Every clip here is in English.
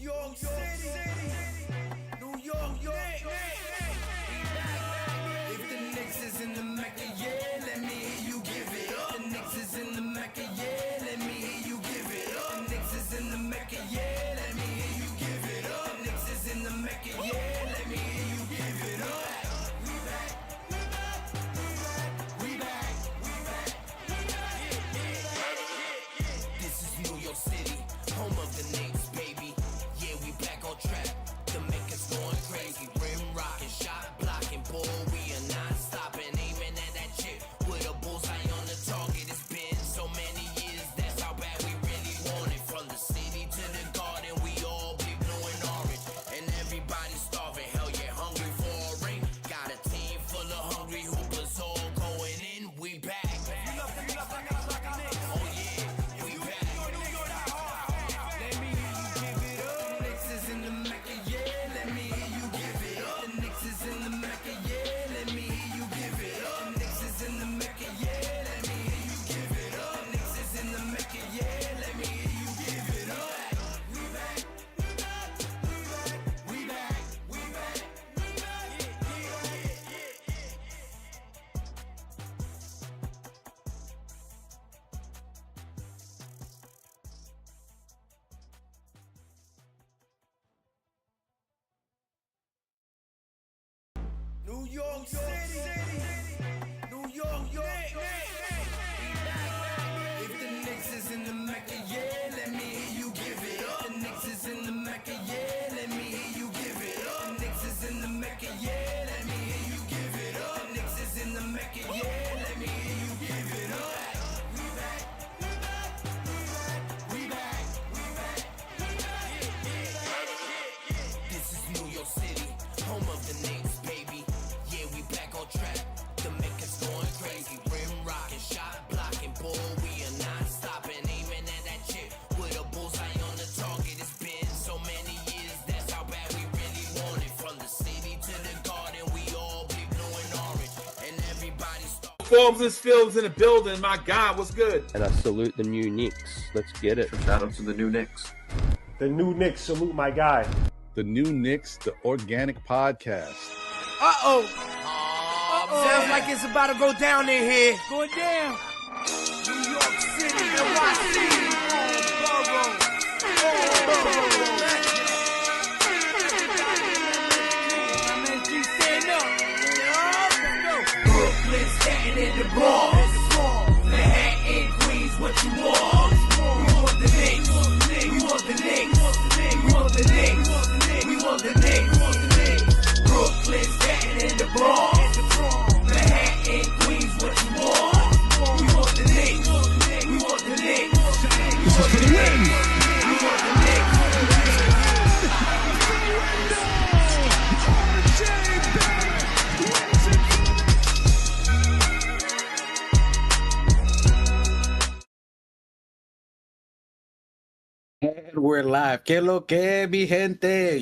York City, New York, If the Knicks is in the Mecca, yeah, let me hear you give it up. The Knicks is in the Mecca, yeah, let me hear you give it up. The Knicks is in the Mecca, yeah, let me hear you give it up. The Knicks is in the Mecca, yeah, let me hear you give it up. We back, we back, we back, we back. This is New York City, home of the Knicks, baby. Yeah, we back on track. The Mecca's going crazy. Rim rocking, shot blocking, ball. We are not stopping, aiming at that chip with a bullseye on the target. It's been so many years, that's how bad we really want it. From the city to the garden, we all be blue and orange, and everybody starving. Hell yeah, hungry for a ring. Got a team full of hungry hoopers all going in. We back. Oh yeah, we back. Let me hear you give it up. The Knicks is in the Mecca, yeah. Let me hear you give it up. The Knicks is in the Mecca, yeah. Let me hear you give it up. The Knicks is in the Mecca, yeah. Let me hear you give it up. The Knicks is in the Mecca, yeah. Let me hear you give it up. We back, we back, we back, we back, we New York City, New York, If the Knicks is in the Mecca, yeah, let me hear you give it up. The Knicks is in the Mecca, yeah, let me hear you give it up. The Knicks is in the Mecca, yeah, let me hear you give it up. The Knicks is in the Mecca, yeah, let me hear you give it up. We back, we back, we back, we back. This is New York City, home of the Knicks, baby. Yeah, we back on track. The Mecca's going crazy. Rim rocking, shot blocking, ball. We are not stopping, aiming at that chip with a bullseye on the target. It's been so many years, that's how bad we really want it. From the city to the garden, we all be blue and orange, and everybody start. Films in the building. My God, what's good? And I salute the new Knicks. Let's get it. Shout out to the new Knicks. The new Knicks, salute my guy. The New Knicks, the organic podcast. Sounds like it's about to go down in here. Going down. New York City, NYC, Borough. Brooklyn, Staten, and the Bronx. Manhattan, Queens, what you want? We want the Knicks. We want the Knicks. We want the Knicks. We want the Knicks. Brooklyn, Staten, and the Bronx. Manhattan, Queens, what you want? We want the Knicks. We want the Knicks. We want the Knicks. We want the Knicks. And we're live. Que lo que, mi gente?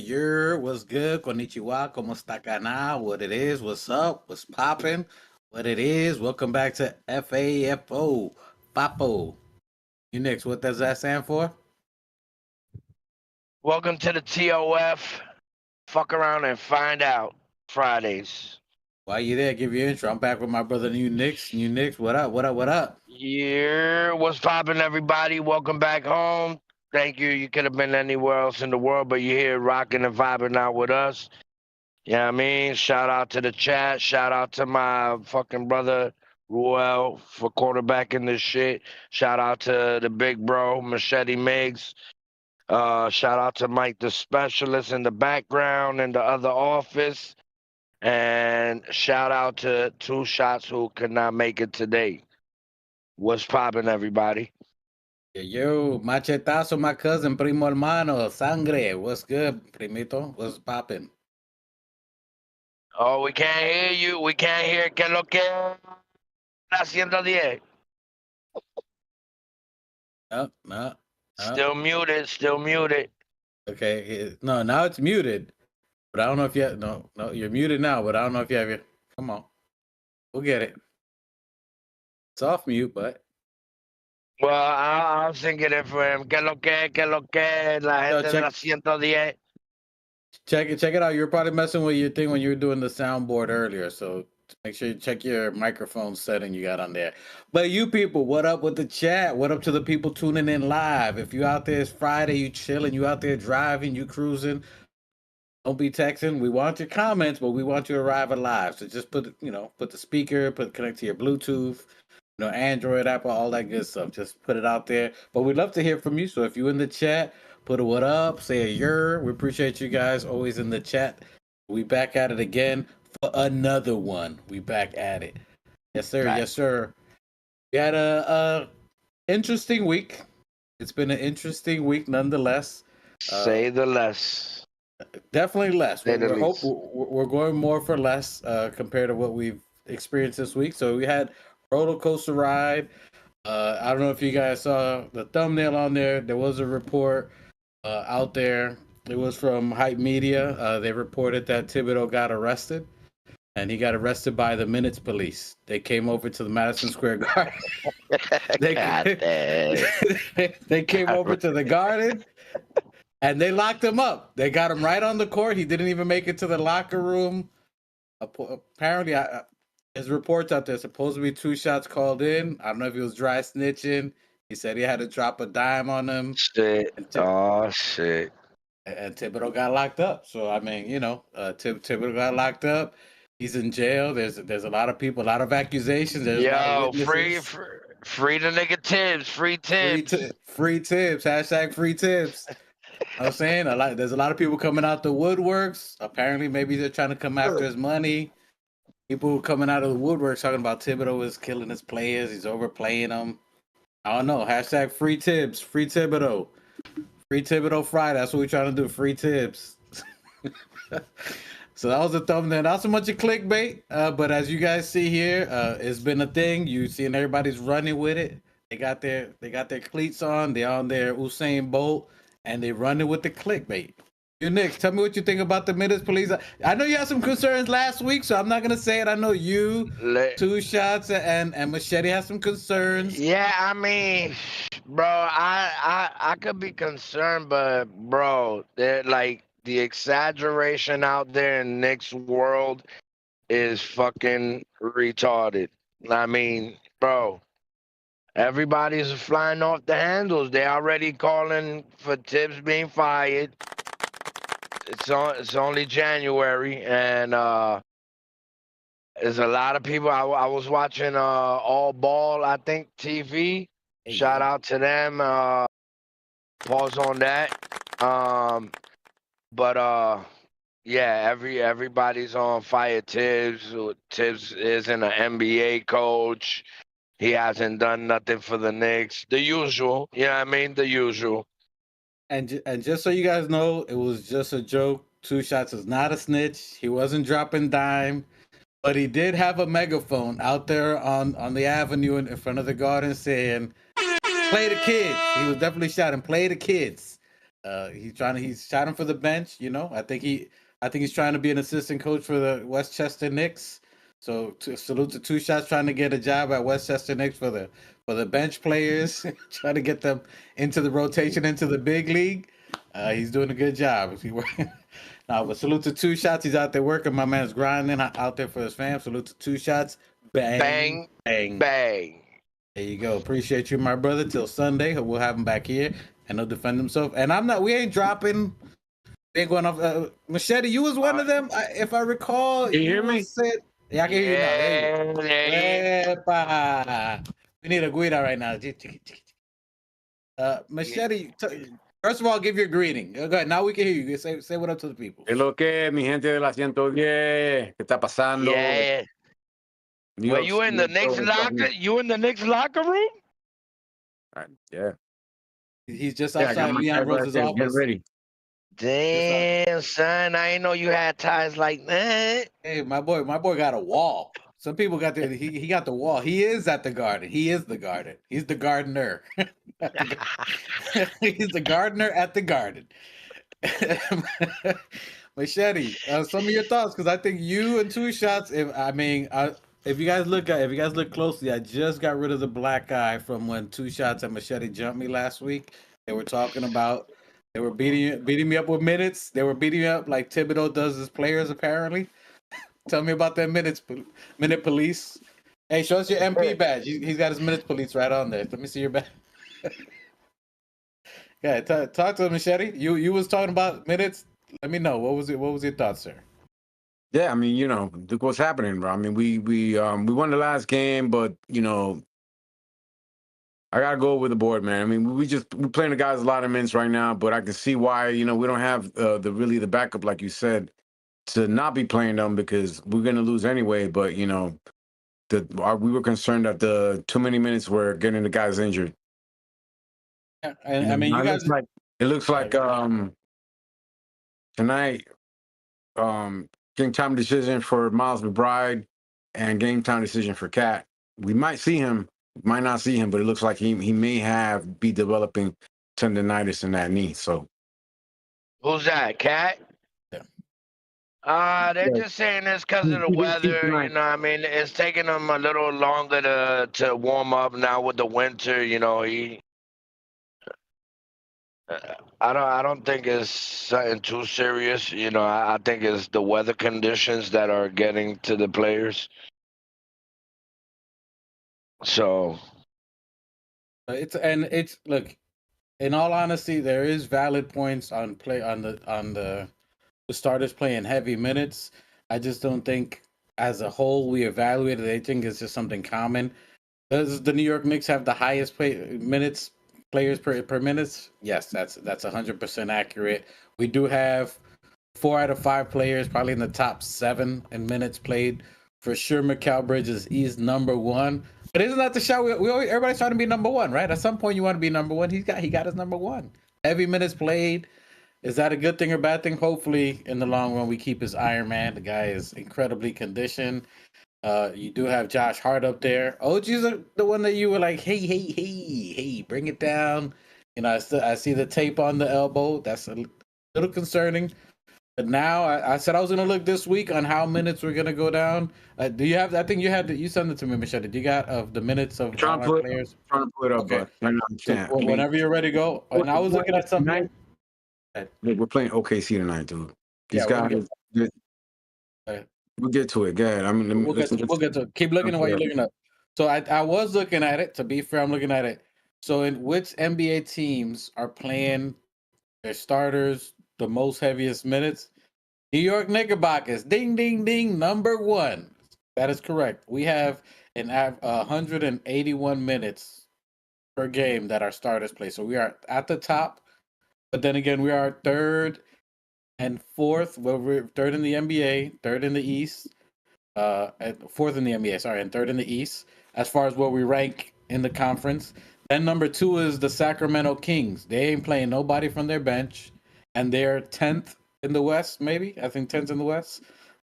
What's good? Konnichiwa, como está cana? What it is, what's up, what's popping, what it is. Welcome back to FAFO, Papo. You next, what does that stand for? Welcome to the TOF. Fuck around and find out. Fridays. While you there, give your intro. I'm back with my brother New Knicks. New Knicks, what up, what up, what up? Yeah, what's poppin', everybody? Welcome back home. Thank you. You could have been anywhere else in the world, but you're here rocking and vibing out with us. You know what I mean? Shout out to the chat. Shout out to my fucking brother, Ruel, for quarterbacking this shit. Shout out to the big bro, Machete Miggs. Shout out to Mike, the specialist in the background in the other office. And shout out to Two Shots who could not make it today. What's poppin', everybody? Yo, machetazo, my cousin, primo hermano, sangre. What's good, primito? What's popping? Oh, we can't hear you. We can't hear. ¿Qué es lo que está haciendo 10? No. Still muted. Still muted. Okay, no, now it's muted. But I don't know if you no, you're muted now, but I don't know if you have your come on. We'll get it. It's off mute, but Well, I'll sing it in for him. Que lo que, la Yo, gente de la 110. check it out. You're probably messing with your thing when you were doing the soundboard earlier. So make sure you check your microphone setting you got on there. But you people, what up with the chat? What up to the people tuning in live? If you out there, it's Friday, you chilling, you out there driving, you cruising. Don't be texting. We want your comments, but we want you to arrive alive. So just put the speaker, connect to your Bluetooth, Android, Apple, all that good stuff. Just put it out there. But we'd love to hear from you. So if you in the chat, put a what up, say a yer. We appreciate you guys always in the chat. We back at it again for another one. We back at it. Yes, sir. Right. Yes, sir. We had a interesting week. It's been an interesting week nonetheless. Say the less. Definitely less. Say the least. We're going more for less compared to what we've experienced this week. So we had roller coaster ride. I don't know if you guys saw the thumbnail on there. There was a report out there. It was from Hype Media. They reported that Thibodeau got arrested, and he got arrested by the Minutes Police. They came over to the Madison Square Garden. They came over to the Garden. And they locked him up. They got him right on the court. He didn't even make it to the locker room. Apparently, his reports out there, supposed to be 2 shots called in. I don't know if he was dry snitching. He said he had to drop a dime on him. Shit. Shit. And Thibodeau got locked up. So, I mean, Thibodeau got locked up. He's in jail. There's a lot of people, a lot of accusations. There's free the nigga Tibs. Free Tibs. Free Tibs. Hashtag free Tibs. I'm saying there's a lot of people coming out the woodworks. Apparently, maybe they're trying to come after his money. People coming out of the woodworks talking about Thibodeau is killing his players. He's overplaying them. I don't know. Hashtag free Tibs. Free Thibodeau. Free Thibodeau Friday. That's what we're trying to do. Free Tibs. So that was a thumbnail. Not so much a clickbait, but as you guys see here, it's been a thing. You seeing everybody's running with it. They got their cleats on. They're on their Usain Bolt. And they run it with the clickbait. You, Knicks, tell me what you think about the Minutes Police. I know you had some concerns last week, so I'm not going to say it. I know you, 2 shots, and Machete has some concerns. Yeah, I mean, bro, I could be concerned, but, bro, like, the exaggeration out there in Knicks world is fucking retarded. I mean, bro. Everybody's flying off the handles. They already calling for Tibs being fired. It's only January, and there's a lot of people. I was watching All Ball, I think, TV. Shout out to them. Pause on that. But yeah, everybody's on fire. Tibs isn't an NBA coach. He hasn't done nothing for the Knicks. The usual. You know what I mean? The usual. And just so you guys know, it was just a joke. 2 shots is not a snitch. He wasn't dropping dime. But he did have a megaphone out there on the avenue in front of the Garden saying, play the kids. He was definitely shouting, play the kids. He's shouting for the bench, I think he's trying to be an assistant coach for the Westchester Knicks. So salute to 2 shots trying to get a job at Westchester Knicks for the bench players, trying to get them into the rotation into the big league. He's doing a good job. But salute to 2 shots. He's out there working. My man's grinding out there for his fam. Salute to 2 shots. Bang, bang, bang, bang. There you go. Appreciate you, my brother. Till Sunday, we'll have him back here and he'll defend himself. And we ain't dropping. Ain't going off. Machete, you was one of them, if I recall. Can you hear me? Yeah, I can hear you now. There you go. We need a guida right now. Machete, first of all, give your greeting. Go ahead. Now we can hear you. Say what up to the people. Es lo que mi gente de la 110, ¿qué está pasando? Yeah. Were you in the Knicks locker? You in the Knicks locker room? Yeah. He's just outside Leon Rose's office. Get ready. Damn, son, I didn't know you had ties like that. Hey, my boy got a wall. Some people got he got the wall. He is at the Garden. He is the Garden. He's the gardener. He's the gardener at the Garden. Machete, some of your thoughts, because I think you and 2 shots. If if you guys look closely, I just got rid of the black guy from when Two Shots and Machete jumped me last week. They were talking about they were beating me up with minutes. They were beating me up like Thibodeau does his players apparently. Tell me about that minute police. Hey, show us your MP badge. He's got his minutes police right on there. Let me see your badge. Yeah, talk to him, Machete. You was talking about minutes. Let me know what was your thoughts, sir? Yeah, I mean, look what's happening, bro. I mean, we won the last game, but I gotta go with the board, man. I mean, we're playing the guys a lot of minutes right now, but I can see why we don't have the backup like you said to not be playing them because we're gonna lose anyway. But we were concerned that the too many minutes were getting the guys injured. Yeah, and I mean, you guys. It looks like tonight, game time decision for Miles McBride and game time decision for Cat. We might see him, might not see him, but it looks like he may be developing tendonitis in that knee. So, Who's that? Cat? Yeah. They're just saying this because of the weather. You know, I mean, it's taking him a little longer to warm up now with the winter. You know, I don't think it's something too serious. You know, I think it's the weather conditions that are getting to the players. So it's look. In all honesty, there is valid points on the starters playing heavy minutes. I just don't think, as a whole, we evaluated. I think it's just something common. Does the New York Knicks have the highest players per minutes? Yes, that's 100% accurate. We do have 4 out of 5 players probably in the top 7 in minutes played. For sure, Mikal Bridges is number 1. But isn't that the show? Everybody's trying to be number 1, right? At some point, you want to be number 1. He got his number 1. Heavy minutes played. Is that a good thing or bad thing? Hopefully, in the long run, we keep his Iron Man. The guy is incredibly conditioned. You do have Josh Hart up there. OG's the one that you were like, hey, bring it down. You know, I see the tape on the elbow. That's a little concerning. But now I said I was going to look this week on how minutes were going to go down. Do you have? I think you sent it to me, Machete. Do you got of the minutes of all our players? Trying to put it up, Okay. but I know you can't. Whenever you're ready, go. And I was looking at something. We're playing OKC tonight, dude. These guys. We'll get to it. Go ahead. We'll get to it. Keep looking at what you're looking up. So I was looking at it. To be fair, I'm looking at it. So in which NBA teams are playing their starters the most heaviest minutes? New York Knickerbockers, ding, ding, ding, number 1. That is correct. We have 181 minutes per game that our starters play. So we are at the top. But then again, we are 3rd and 4th. Well, we're 3rd in the NBA, 3rd in the East, and 4th in the NBA, sorry, and 3rd in the East, as far as where we rank in the conference. Then number 2 is the Sacramento Kings. They ain't playing nobody from their bench, and they're 10th in the West, maybe. I think 10th in the West.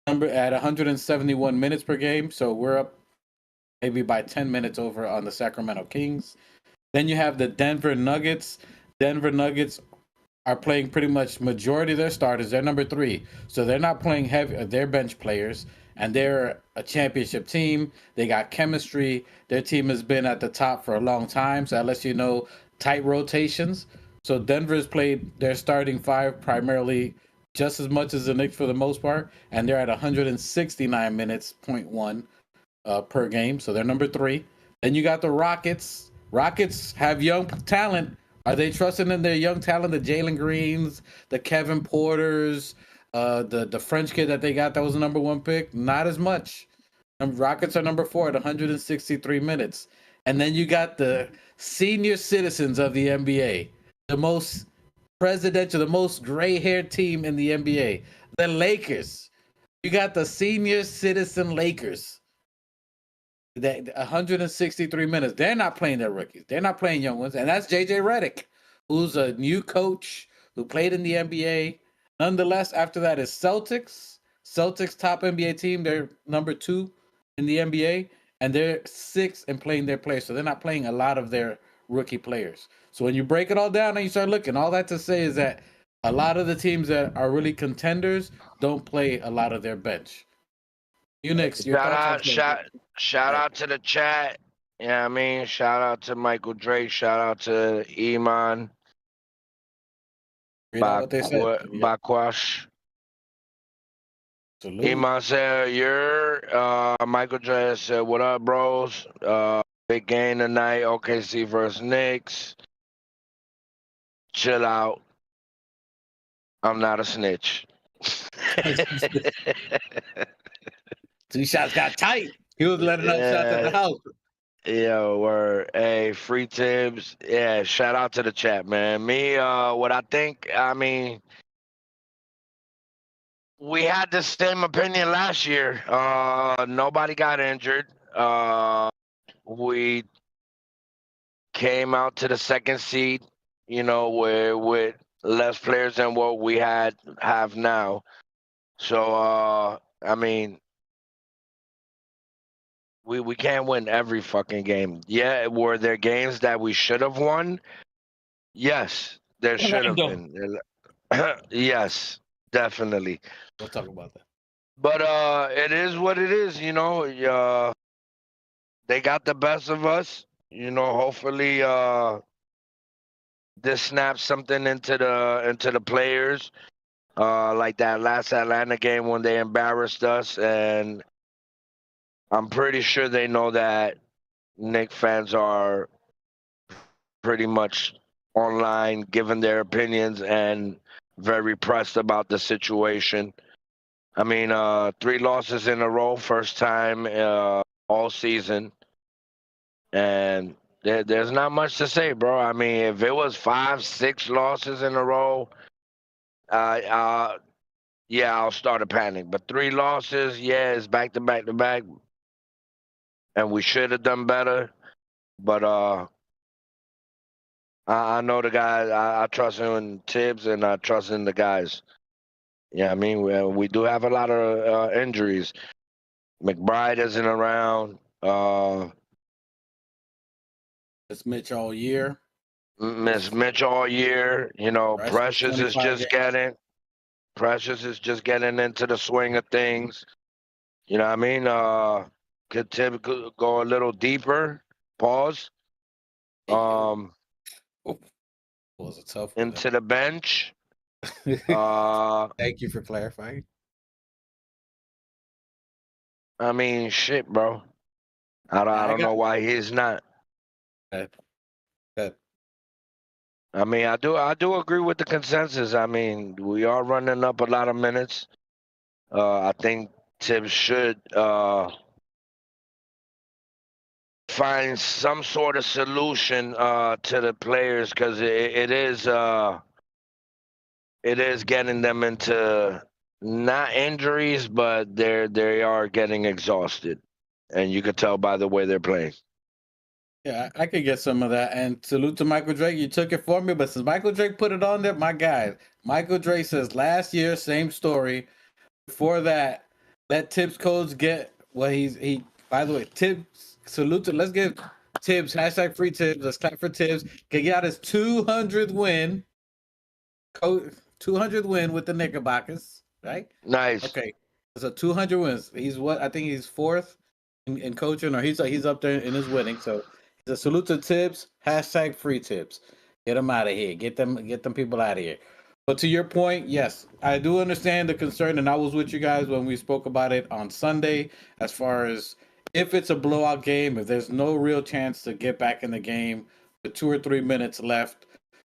At 171 minutes per game, so we're up maybe by 10 minutes over on the Sacramento Kings. Then you have the Denver Nuggets. Denver Nuggets are playing pretty much majority of their starters. They're number 3, so they're not playing heavy. They're bench players, and they're a championship team. They got chemistry. Their team has been at the top for a long time, so that lets you know tight rotations. So Denver's played their starting 5 primarily just as much as the Knicks for the most part, and they're at 169 minutes, 0.1 per game. So they're number 3. Then you got the Rockets. Rockets have young talent. Are they trusting in their young talent, the Jalen Greens, the Kevin Porters, the French kid that they got that was the number 1 pick? Not as much. Rockets are number 4 at 163 minutes. And then you got the senior citizens of the NBA, the most presidential, the most gray-haired team in the NBA, the Lakers. You got the senior citizen Lakers. That 163 minutes. They're not playing their rookies. They're not playing young ones. And that's JJ Redick, who's a new coach who played in the NBA. Nonetheless, after that is Celtics. Celtics top NBA team. They're number 2 in the NBA. And they're 6th in playing their players. So they're not playing a lot of their rookie players. So when you break it all down and you start looking, all that to say is that a lot of the teams that are really contenders don't play a lot of their bench. You Knicks, your shout Shout out to the chat. Yeah, I mean, shout out to Michael Drake. Shout out to Iman Read out what they said. Bakwash. Salute. Iman said, Michael Drake said, what up, bros? Big game tonight. OKC versus Knicks. Chill out. I'm not a snitch. 2 shots got tight. He was letting up shots at the house. Yo, word. Hey, free Tibs. Yeah, shout out to the chat, man. Me, what I think, I mean, we had the same opinion last year. Nobody got injured. We came out to the second seed, you know, with less players than what we have now. So, I mean, we can't win every fucking game. Yeah, were there games that we should have won? Yes, there should have been. Yes, definitely. We'll talk about that. But it is what it is, you know. They got the best of us. You know, hopefully this snaps something into the players. Like that last Atlanta game when they embarrassed us, and I'm pretty sure they know that Knicks fans are pretty much online giving their opinions and very pressed about the situation. I mean, 3 losses in a row, first time all season. And there's not much to say, bro. I mean, if it was 5, 6 losses in a row, yeah, I'll start a panic. But 3 losses, yeah, it's back to back to back. And we should have done better. But I know the guys. I trust in Tibs, and I trust in the guys. Yeah, I mean, we do have a lot of injuries. McBride isn't around. It's Mitch all year. Miss Mitch all year. You know, Precious is just getting into the swing of things. You know what I mean? Could Tib go a little deeper? Pause. Was a tough into the bench. Thank you for clarifying. I mean, shit, bro. I don't know why he's not. Good. I mean, I do agree with the consensus. I mean, we are running up a lot of minutes. I think Tibs should find some sort of solution to the players, because it is getting them into not injuries, but they are getting exhausted, and you could tell by the way they're playing. Yeah, I could get some of that. And salute to Michael Drake. You took it for me, but since Michael Drake put it on there, my guy, Michael Drake says last year, same story. Before that, let Tibs codes get what he. By the way, Tibs, salute to. Let's give Tibs hashtag free Tibs. Let's clap for Tibs. Can get out his 200th win. 200 win with the Knickerbockers, right? Nice. Okay, so 200 wins. He's what? I think he's 4th in coaching, or he's up there in his winning. So. The salute to Tibs, hashtag free Tibs. Get them out of here. Get them people out of here. But to your point, yes, I do understand the concern, and I was with you guys when we spoke about it on Sunday, as far as if it's a blowout game, if there's no real chance to get back in the game with 2 or 3 minutes left,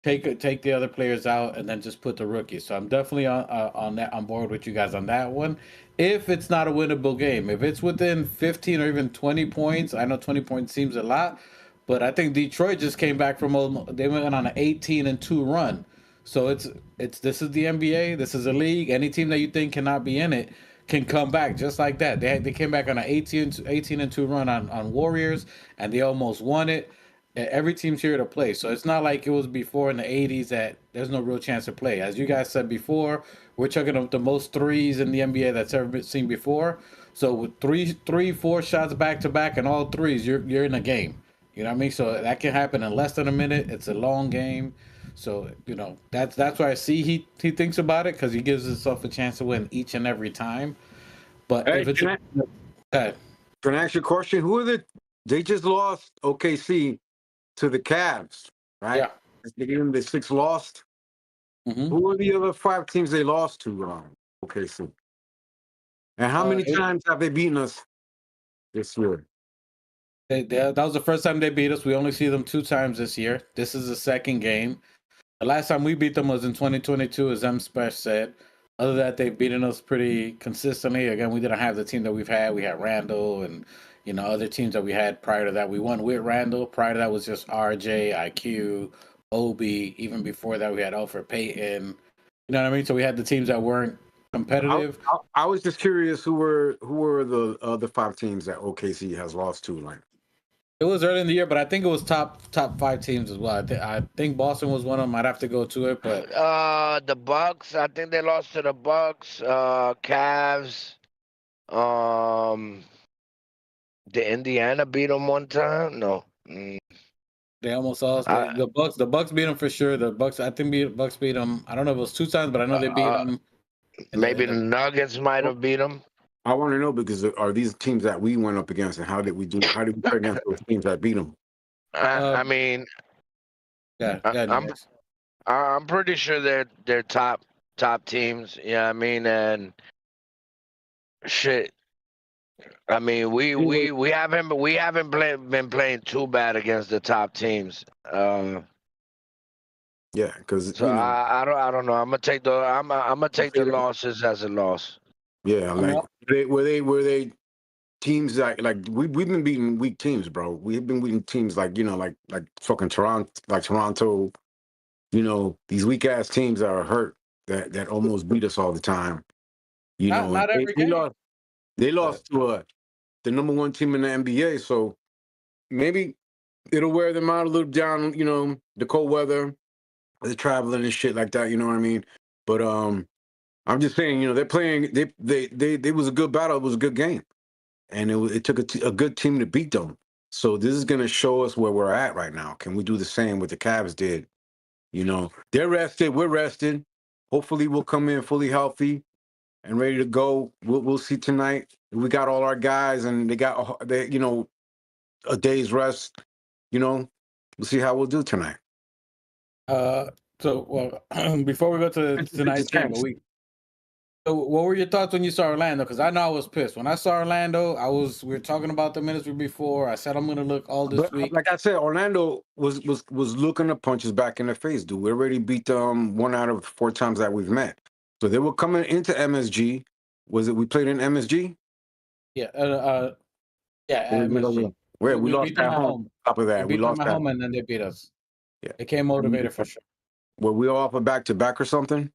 take the other players out and then just put the rookies. So I'm definitely on board with you guys on that one. If it's not a winnable game, if it's within 15 or even 20 points, I know 20 points seems a lot, but I think Detroit just came back from they went on an 18-2 run. So it's this is the NBA, this is a league. Any team that you think cannot be in it can come back just like that. They came back on an 18-2 run on Warriors, and they almost won it. Every team's here to play. So it's not like it was before in the 80s that there's no real chance to play. As you guys said before, we're chugging up the most threes in the NBA that's ever been seen before. So with 4 shots back to back and all threes, you're in a game. You know what I mean? So that can happen in less than a minute. It's a long game. So, you know, that's why I see he thinks about it, because he gives himself a chance to win each and every time. But Hey, if it's Can I ask you a question? Who are they just lost OKC to the Cavs, right? Yeah. They gave them the 6 lost. Mm-hmm. Who are the other 5 teams they lost to? OKC. And how many times have they beaten us this year? That was the first time they beat us. We only see them 2 times this year. This is the second game. The last time we beat them was in 2022, as M. Special said. Other than that, they've beaten us pretty consistently. Again, we didn't have the team that we've had. We had Randall and, other teams that we had prior to that. We won with Randall. Prior to that was just RJ, IQ, Obi. Even before that, we had Alfred Payton. You know what I mean? So we had the teams that weren't competitive. I was just curious who were the other 5 teams that OKC has lost to, like. It was early in the year, but I think it was top 5 teams as well. I think Boston was one of them. I'd have to go to it, but the Bucks. I think they lost to the Bucks. Cavs. Did Indiana beat them one time? No. they almost lost. The Bucks. The Bucks beat them for sure. The Bucks. I think Bucks beat them. I don't know if it was 2 times, but I know they beat them. Maybe the Nuggets might have beat them. I want to know because are these teams that we went up against, and how did we do? How did we play against those teams that beat them? I mean, I'm pretty sure they're top teams. Yeah, I mean, and shit. I mean, we haven't been playing too bad against the top teams. Yeah, because so I don't know. I'm gonna take the losses as a loss. Yeah, like were they teams like we've been beating weak teams, bro. We've been beating teams like like fucking Toronto. These weak ass teams that are hurt that almost beat us all the time. Not every game. They lost to the number 1 team in the NBA, so maybe it'll wear them out a little down. The cold weather, the traveling and shit like that. You know what I mean? But I'm just saying, they're playing. They was a good battle. It was a good game, and it took a good team to beat them. So this is gonna show us where we're at right now. Can we do the same what the Cavs did? They're rested. We're rested. Hopefully, we'll come in fully healthy and ready to go. We'll see tonight. We got all our guys, and they got a day's rest. We'll see how we'll do tonight. Before we go to tonight's game, so what were your thoughts when you saw Orlando? Because I know I was pissed. When I saw Orlando, we were talking about the ministry before. I said I'm going to look all this week. Like I said, Orlando was looking to punch us back in the face, dude. We already beat them 1 out of 4 times that we've met. So they were coming into MSG. Was it we played in MSG? Yeah. MSG. Where we lost at home. Top of that, we lost at home, and then they beat us. Yeah, they came motivated for sure. Were we off a back-to-back or something?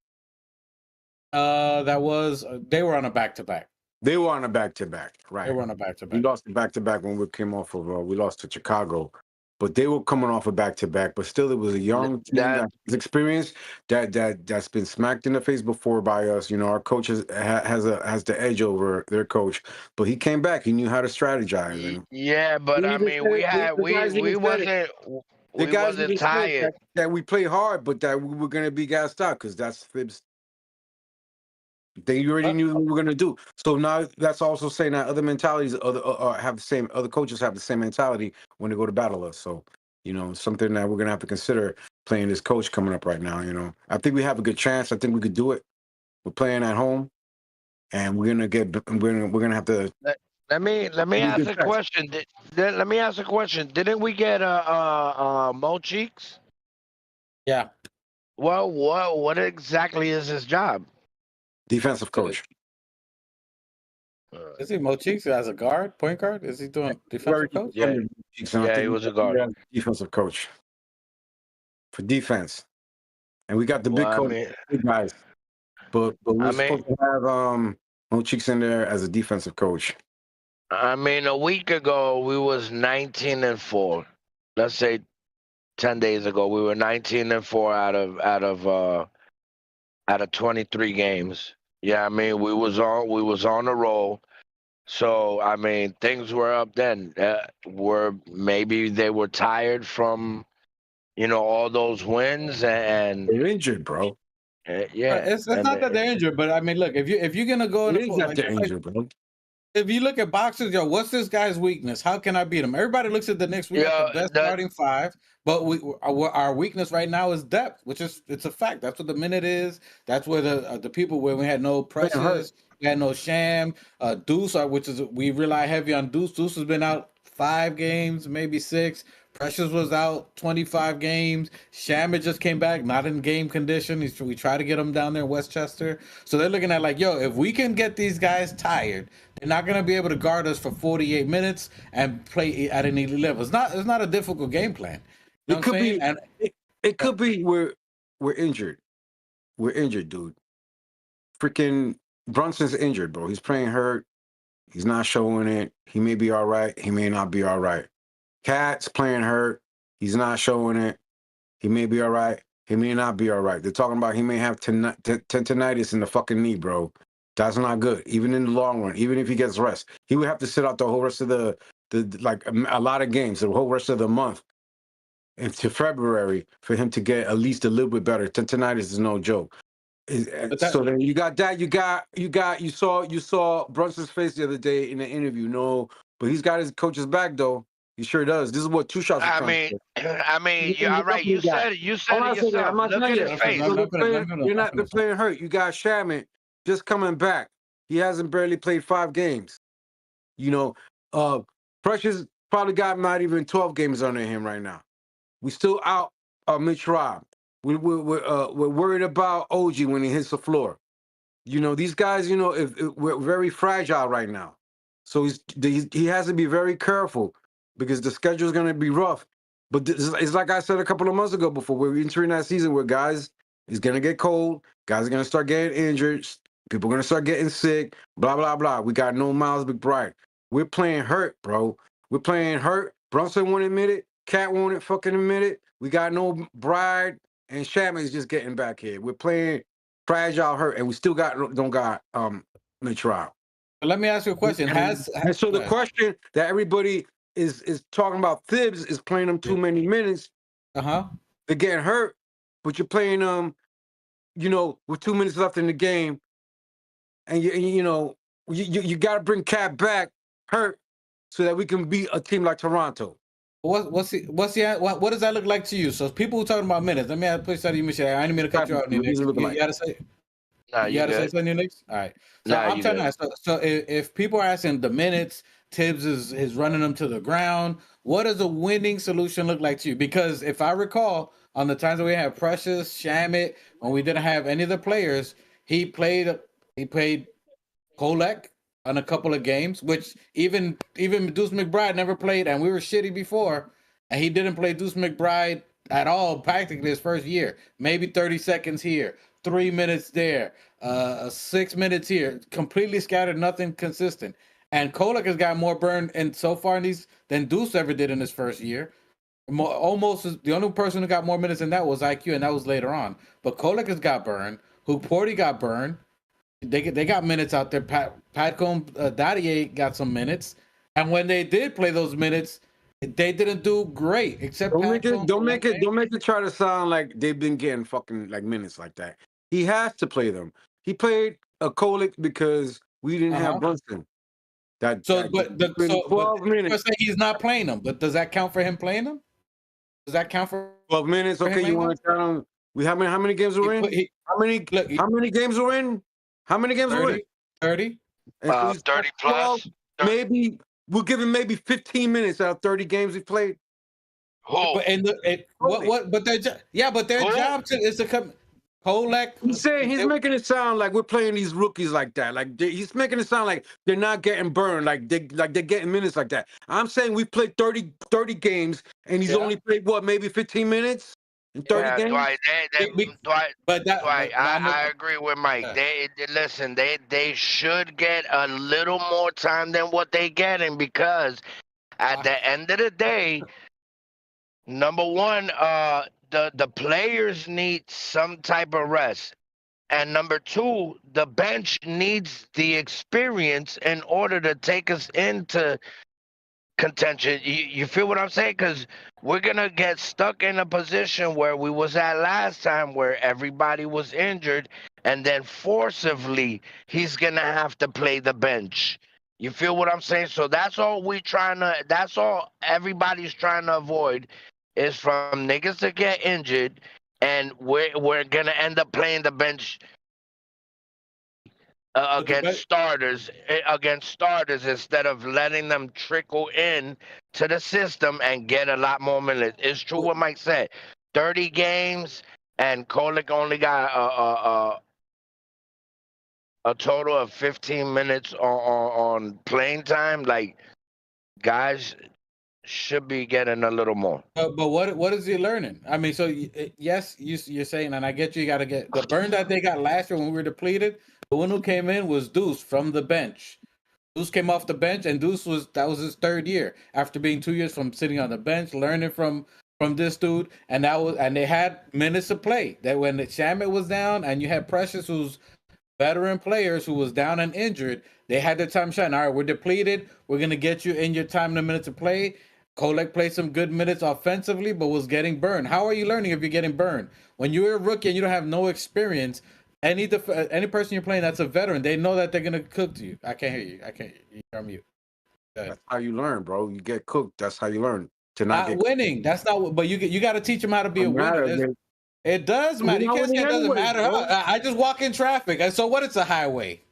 That was they were on a back-to-back. They were on a back-to-back, right? They were on a back-to-back. We lost the back-to-back when we came off of. We lost to Chicago, but they were coming off a back-to-back. But still, it was a young team that's experienced that's been smacked in the face before by us. Our coach has the edge over their coach, but he came back. He knew how to strategize. Yeah, but I mean, we wasn't tired. That we played hard, but that we were going to be gassed out because that's Thibbs. They already knew what we were going to do. So now that's also saying that other mentalities, other coaches have the same mentality when they go to battle us. So, something that we're going to have to consider playing this coach coming up right now. I think we have a good chance. I think we could do it. We're playing at home, and we're going to have to. Let me ask a question. Let me ask a question. Didn't we get Mo Cheeks? Yeah. Well, what exactly is his job? Defensive coach. Is he Mo Cheeks as a guard, point guard? Is he doing defensive coach? Yeah, he was a guard. Defensive coach for defense, and we got the big guys. But we're supposed to have Mo Cheeks in there as a defensive coach. I mean, a week ago we was 19-4. Let's say 10 days ago we were 19-4 out of 23 games. Yeah, I mean, we was on a roll. So I mean, things were up then. Maybe they were tired from, all those wins and they're injured, bro. Yeah, it's not that they're injured, but I mean, look, if you're gonna go, they're injured, bro. if you look at boxers, yo, what's this guy's weakness? How can I beat him? Everybody looks at the Knicks. We got the best starting five, but our weakness right now is depth, which is it's a fact. That's what the minute is. That's where the people where we had no Precious, we had no Sham, Deuce, which is we rely heavy on Deuce. Deuce has been out 5 games, maybe 6. Precious was out 25 games. Shamit just came back, not in game condition. We try to get him down there in Westchester. So they're looking at like, yo, if we can get these guys tired, they're not going to be able to guard us for 48 minutes and play at an elite level. It's not a difficult game plan. You know it could be. And it could be we're injured. We're injured, dude. Freaking Brunson's injured, bro. He's playing hurt. He's not showing it. He may be all right. He may not be all right. Cat's playing hurt. He's not showing it. He may be all right. He may not be all right. They're talking about he may have tendinitis in the fucking knee, bro. That's not good. Even in the long run, even if he gets rest, he would have to sit out the whole rest of the like a lot of games, the whole rest of the month into February for him to get at least a little bit better. Tendinitis is no joke. So then you got that. You saw Brunson's face the other day in the interview. No, but he's got his coach's back though. He sure does. This is what 2 shots. I mean, you're all right. You said it. You said it yourself. Look at his face. They're playing hurt. You got Shamit just coming back. He hasn't barely played 5 games. You know, Precious probably got not even 12 games under him right now. We still out Mitch Rob. We're worried about OG when he hits the floor. You know, these guys, you know, if we're very fragile right now. So he has to be very careful because the schedule is going to be rough. But it's like I said a couple of months ago before, we're entering that season where guys, it's going to get cold. Guys are going to start getting injured. People are going to start getting sick, blah, blah, blah. We got no Miles McBride. We're playing hurt, bro. We're playing hurt. Brunson won't admit it. Cat won't fucking admit it. We got no Bride. And Shamit is just getting back here. We're playing fragile hurt, and we still don't got Mitch Rob. Let me ask you a question. And so the question that everybody is talking about, Thibbs is playing them too many minutes. They're getting hurt, but you're playing them, you know, with 2 minutes left in the game, and you got to bring Cat back hurt so that we can beat a team like Toronto. What does that look like to you? So people who talking about minutes, let me put that you, Michelle. I didn't mean to cut you out. You gotta say. You gotta say something, Knicks. All right. So I'm telling you. So if people are asking the minutes, Tibs is running them to the ground. What does a winning solution look like to you? Because if I recall, on the times that we had Precious, Shamit, when we didn't have any of the players, he played Kolek on a couple of games, which even Deuce McBride never played, and we were shitty before, and he didn't play Deuce McBride at all practically his first year. Maybe 30 seconds here, 3 minutes there, 6 minutes here, completely scattered, nothing consistent. And Kolek has got more burn and so far in these than Deuce ever did in his first year. Almost the only person who got more minutes than that was IQ, and that was later on. But Kolek has got burned. Porty got burned. They got minutes out there. Patcombe Dadier got some minutes, and when they did play those minutes, they didn't do great. Except don't make it try to sound like they've been getting fucking like minutes like that. He has to play them. He played a Kolek because we didn't have Brunson. 12 minutes. He's not playing them, but does that count for him playing them? Does that count for 12 minutes? Okay, you want to count him? How many games we're in? How many games we're in? How many games we're in? 30. 30 plus. Maybe we'll give him maybe 15 minutes out of 30 games he played. But their job is to come. Kolek. He's making it sound like we're playing these rookies like that. Like he's making it sound like they're not getting burned, like they're getting minutes like that. I'm saying we played 30 games and he's only played maybe 15 minutes in 30 games. Dwight, I agree with Mike. They should get a little more time than what they getting because at the end of the day, number one, the players need some type of rest. And number two, the bench needs the experience in order to take us into contention. You feel what I'm saying? Because we're going to get stuck in a position where we was at last time where everybody was injured. And then forcibly, he's going to have to play the bench. You feel what I'm saying? So that's all that's all everybody's trying to avoid is from niggas to get injured, and we're gonna end up playing the bench against starters instead of letting them trickle in to the system and get a lot more minutes. It's true what Mike said. 30 games, and Kolick only got a total of 15 minutes on playing time. Like, guys should be getting a little more. But what is he learning? I mean, so yes, you're saying, and I get you got to get the burn that they got last year when we were depleted. The one who came in was Deuce from the bench. Deuce came off the bench, and that was his third year after being 2 years from sitting on the bench, learning from this dude, and they had minutes to play. That when the Shamet was down, and you had Precious, who's veteran players who was down and injured, they had their time shine. All right, we're depleted. We're gonna get you in your time in a minute to play. Kolek played some good minutes offensively, but was getting burned. How are you learning if you're getting burned? When you're a rookie and you don't have no experience, any person you're playing that's a veteran, they know that they're gonna cook to you. I can't hear you. I can't. You're on mute. That's how you learn, bro. You get cooked. That's how you learn to not get winning. That's not. But you got to teach them how to be a winner. It does matter. You can't say it doesn't matter. I just walk in traffic, and so what? It's a highway.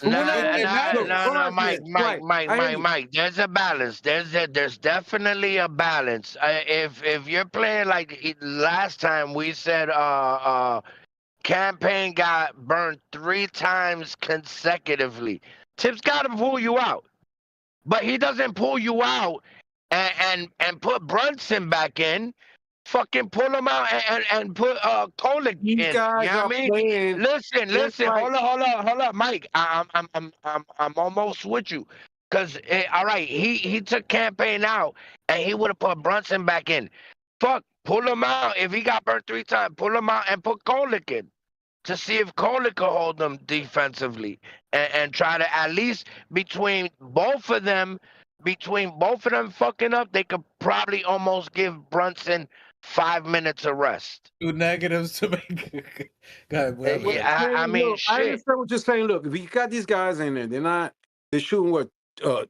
No, Mike. There's a balance. There's definitely a balance. If you're playing like last time, we said campaign got burned 3 times consecutively. Tibs got to pull you out, but he doesn't pull you out and put Brunson back in. Fucking pull him out and put Kolick in. You know what I mean? Listen. Hold on, Mike. I'm almost with you, cause all right, he took campaign out and he would have put Brunson back in. Fuck, pull him out if he got burnt 3 times. Pull him out and put Kolick in to see if Kolick could hold them defensively and try to at least between both of them fucking up, they could probably almost give Brunson 5 minutes of rest. 2 negatives to make. God, I mean, look, I understand what you're saying. Look, if you got these guys in there, they're shooting what 2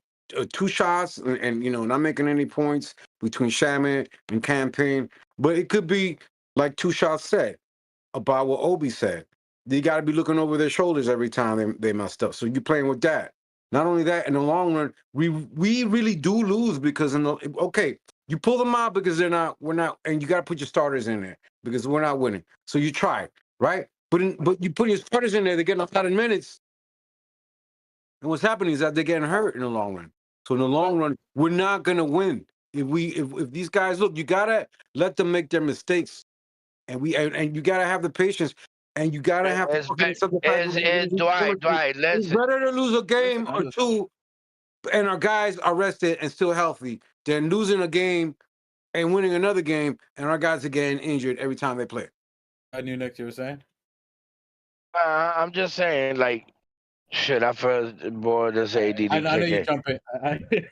shots and not making any points between Shaman and campaign, but it could be like 2 shots set about what Obi said. They got to be looking over their shoulders every time they messed up. So you're playing with that. Not only that, in the long run, we really do lose because you pull them out because we're not, and you got to put your starters in there because we're not winning. So you try, right? But you put your starters in there, they're getting a lot of minutes. And what's happening is that they're getting hurt in the long run. So in the long run, we're not gonna win. If these guys look, you gotta let them make their mistakes, and you gotta have the patience, and you gotta have to. Dwight, listen. It's better to lose a game or 2, and our guys are rested and still healthy, than losing a game and winning another game, and our guys are getting injured every time they play. I knew Nick, you were saying. I'm just saying, like, shit. I feel bored this ADD. I know you jump in.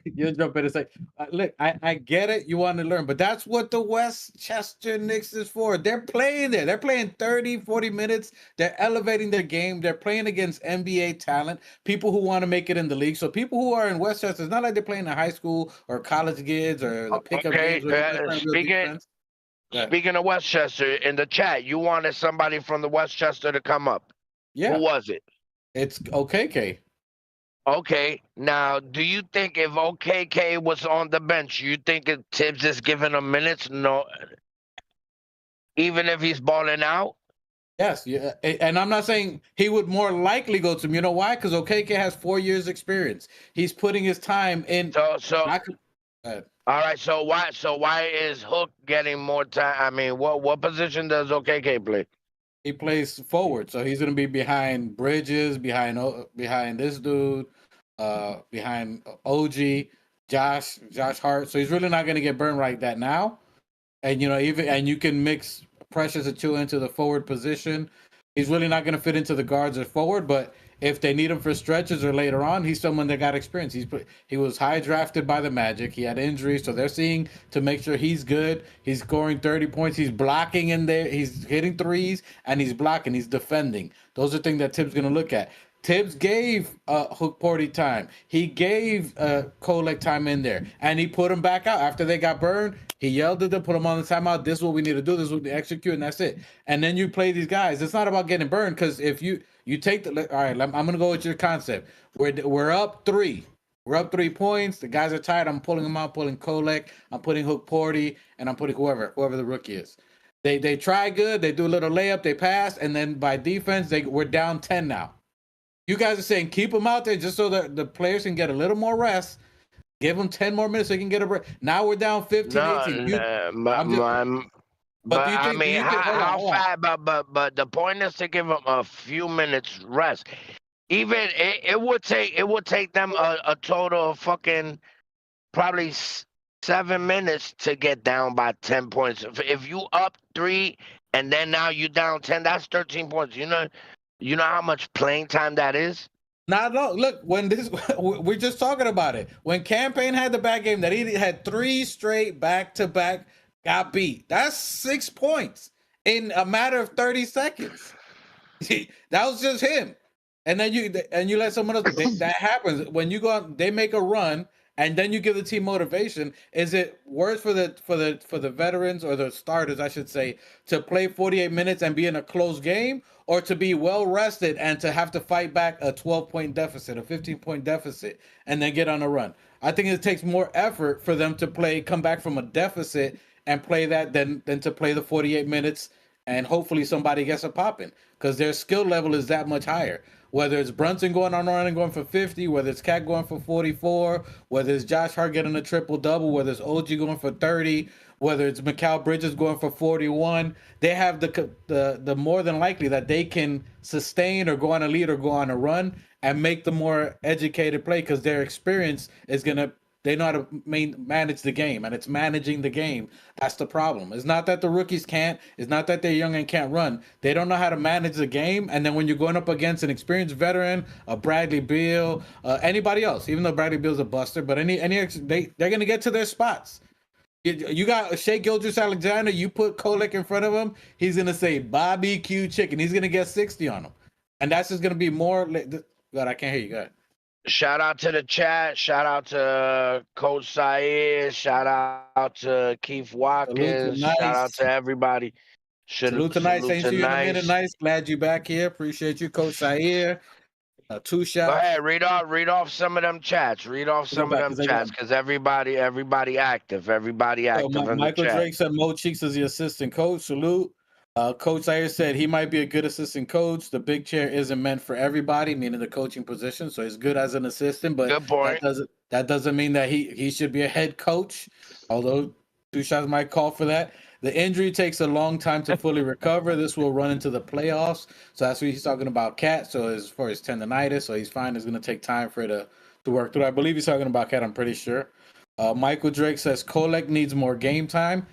You jump in and say, "Look, I get it. You want to learn, but that's what the Westchester Knicks is for. They're playing there. They're playing 30, 40 minutes. They're elevating their game. They're playing against NBA talent, people who want to make it in the league. So people who are in Westchester, it's not like they're playing in high school or college kids or the pickup games. Speaking of Westchester, in the chat, you wanted somebody from the Westchester to come up. Yeah. Who was it? It's OKK. Okay, now do you think if OKK was on the bench, you think if Tibs is giving him minutes? No, even if he's balling out. Yes, yeah, and I'm not saying he would more likely go to him. You know why? Because OKK has 4 years experience. He's putting his time in. All right. So why is Hook getting more time? I mean, what position does OKK play? He plays forward, so he's going to be behind Bridges, behind this dude, behind OG, Josh Hart. So he's really not going to get burned like that now. And you can mix Precious Achiuwa into the forward position. He's really not going to fit into the guards or forward, but if they need him for stretches or later on, he's someone that got experience. He was high drafted by the Magic. He had injuries, so they're seeing to make sure he's good. He's scoring 30 points. He's blocking in there. He's hitting threes, and he's blocking. He's defending. Those are things that Tibs going to look at. Tibbs gave Hook Porty time. He gave Kolek time in there, and he put him back out after they got burned. He yelled at them, put them on the timeout. This is what we need to do. This is what we execute, and that's it. And then you play these guys. It's not about getting burned, because if you take the all right, I'm gonna go with your concept. We're up 3. We're up 3 points. The guys are tired. I'm pulling them out, pulling Kolek. I'm putting Hook Porty, and I'm putting whoever the rookie is. They try good. They do a little layup. They pass, and then by defense, we're down 10 now. You guys are saying keep them out there just so that the players can get a little more rest. Give them 10 more minutes so they can get a break. Now we're down 15, 18. But I mean, how fast? But the point is to give them a few minutes rest. Even it would take them a total of fucking probably 7 minutes to get down by 10 points. If you up 3 and then now you down 10, that's 13 points. You know how much playing time that is? No, look, we're just talking about it. When Campaign had the bad game that he had 3 straight back-to-back got beat. That's 6 points in a matter of 30 seconds. That was just him. And then you let someone else. That happens when you go out, they make a run, and then you give the team motivation. Is it worse for the veterans, or the starters, I should say, to play 48 minutes and be in a close game, or to be well rested and to have to fight back a 12-point deficit, a 15-point deficit, and then get on a run? I think it takes more effort for them to come back from a deficit and play that than to play the 48 minutes and hopefully somebody gets a popping, because their skill level is that much higher. Whether it's Brunson going on a run and going for 50, whether it's Cat going for 44, whether it's Josh Hart getting a triple-double, whether it's OG going for 30, whether it's Mikal Bridges going for 41, they have the more than likely that they can sustain or go on a lead or go on a run and make the more educated play, because their experience is going to, they know how to manage the game, and it's managing the game. That's the problem. It's not that the rookies can't. It's not that they're young and can't run. They don't know how to manage the game. And then when you're going up against an experienced veteran, a Bradley Beal, anybody else, even though Bradley Beal's a buster, but they're going to get to their spots. You got Shea Gilgeous-Alexander. You put Kolek in front of him, he's going to say barbecue chicken. He's going to get 60 on him. And that's just going to be more. God, I can't hear you. Go ahead. Shout out to the chat. Shout out to Coach Saeed. Shout out to Keith Watkins. Shout out to everybody. Salute tonight. Ain't see you in a minute. Nice. Glad you back here. Appreciate you, Coach Saeed. 2 shots. Go ahead. Read off some of them chats. Read off some of them chats, because everybody active. Everybody active in the chat. Michael Drake said Mo Cheeks is the assistant coach. Salute. Coach Sayer said he might be a good assistant coach. The big chair isn't meant for everybody, meaning the coaching position. So he's good as an assistant, but good point. That doesn't mean that he should be a head coach. Although 2 shots might call for that. The injury takes a long time to fully recover. This will run into the playoffs. So that's what he's talking about, Cat. So as far as tendonitis, so he's fine. It's going to take time for it to work through. I believe he's talking about Cat. I'm pretty sure. Michael Drake says Kolek needs more game time.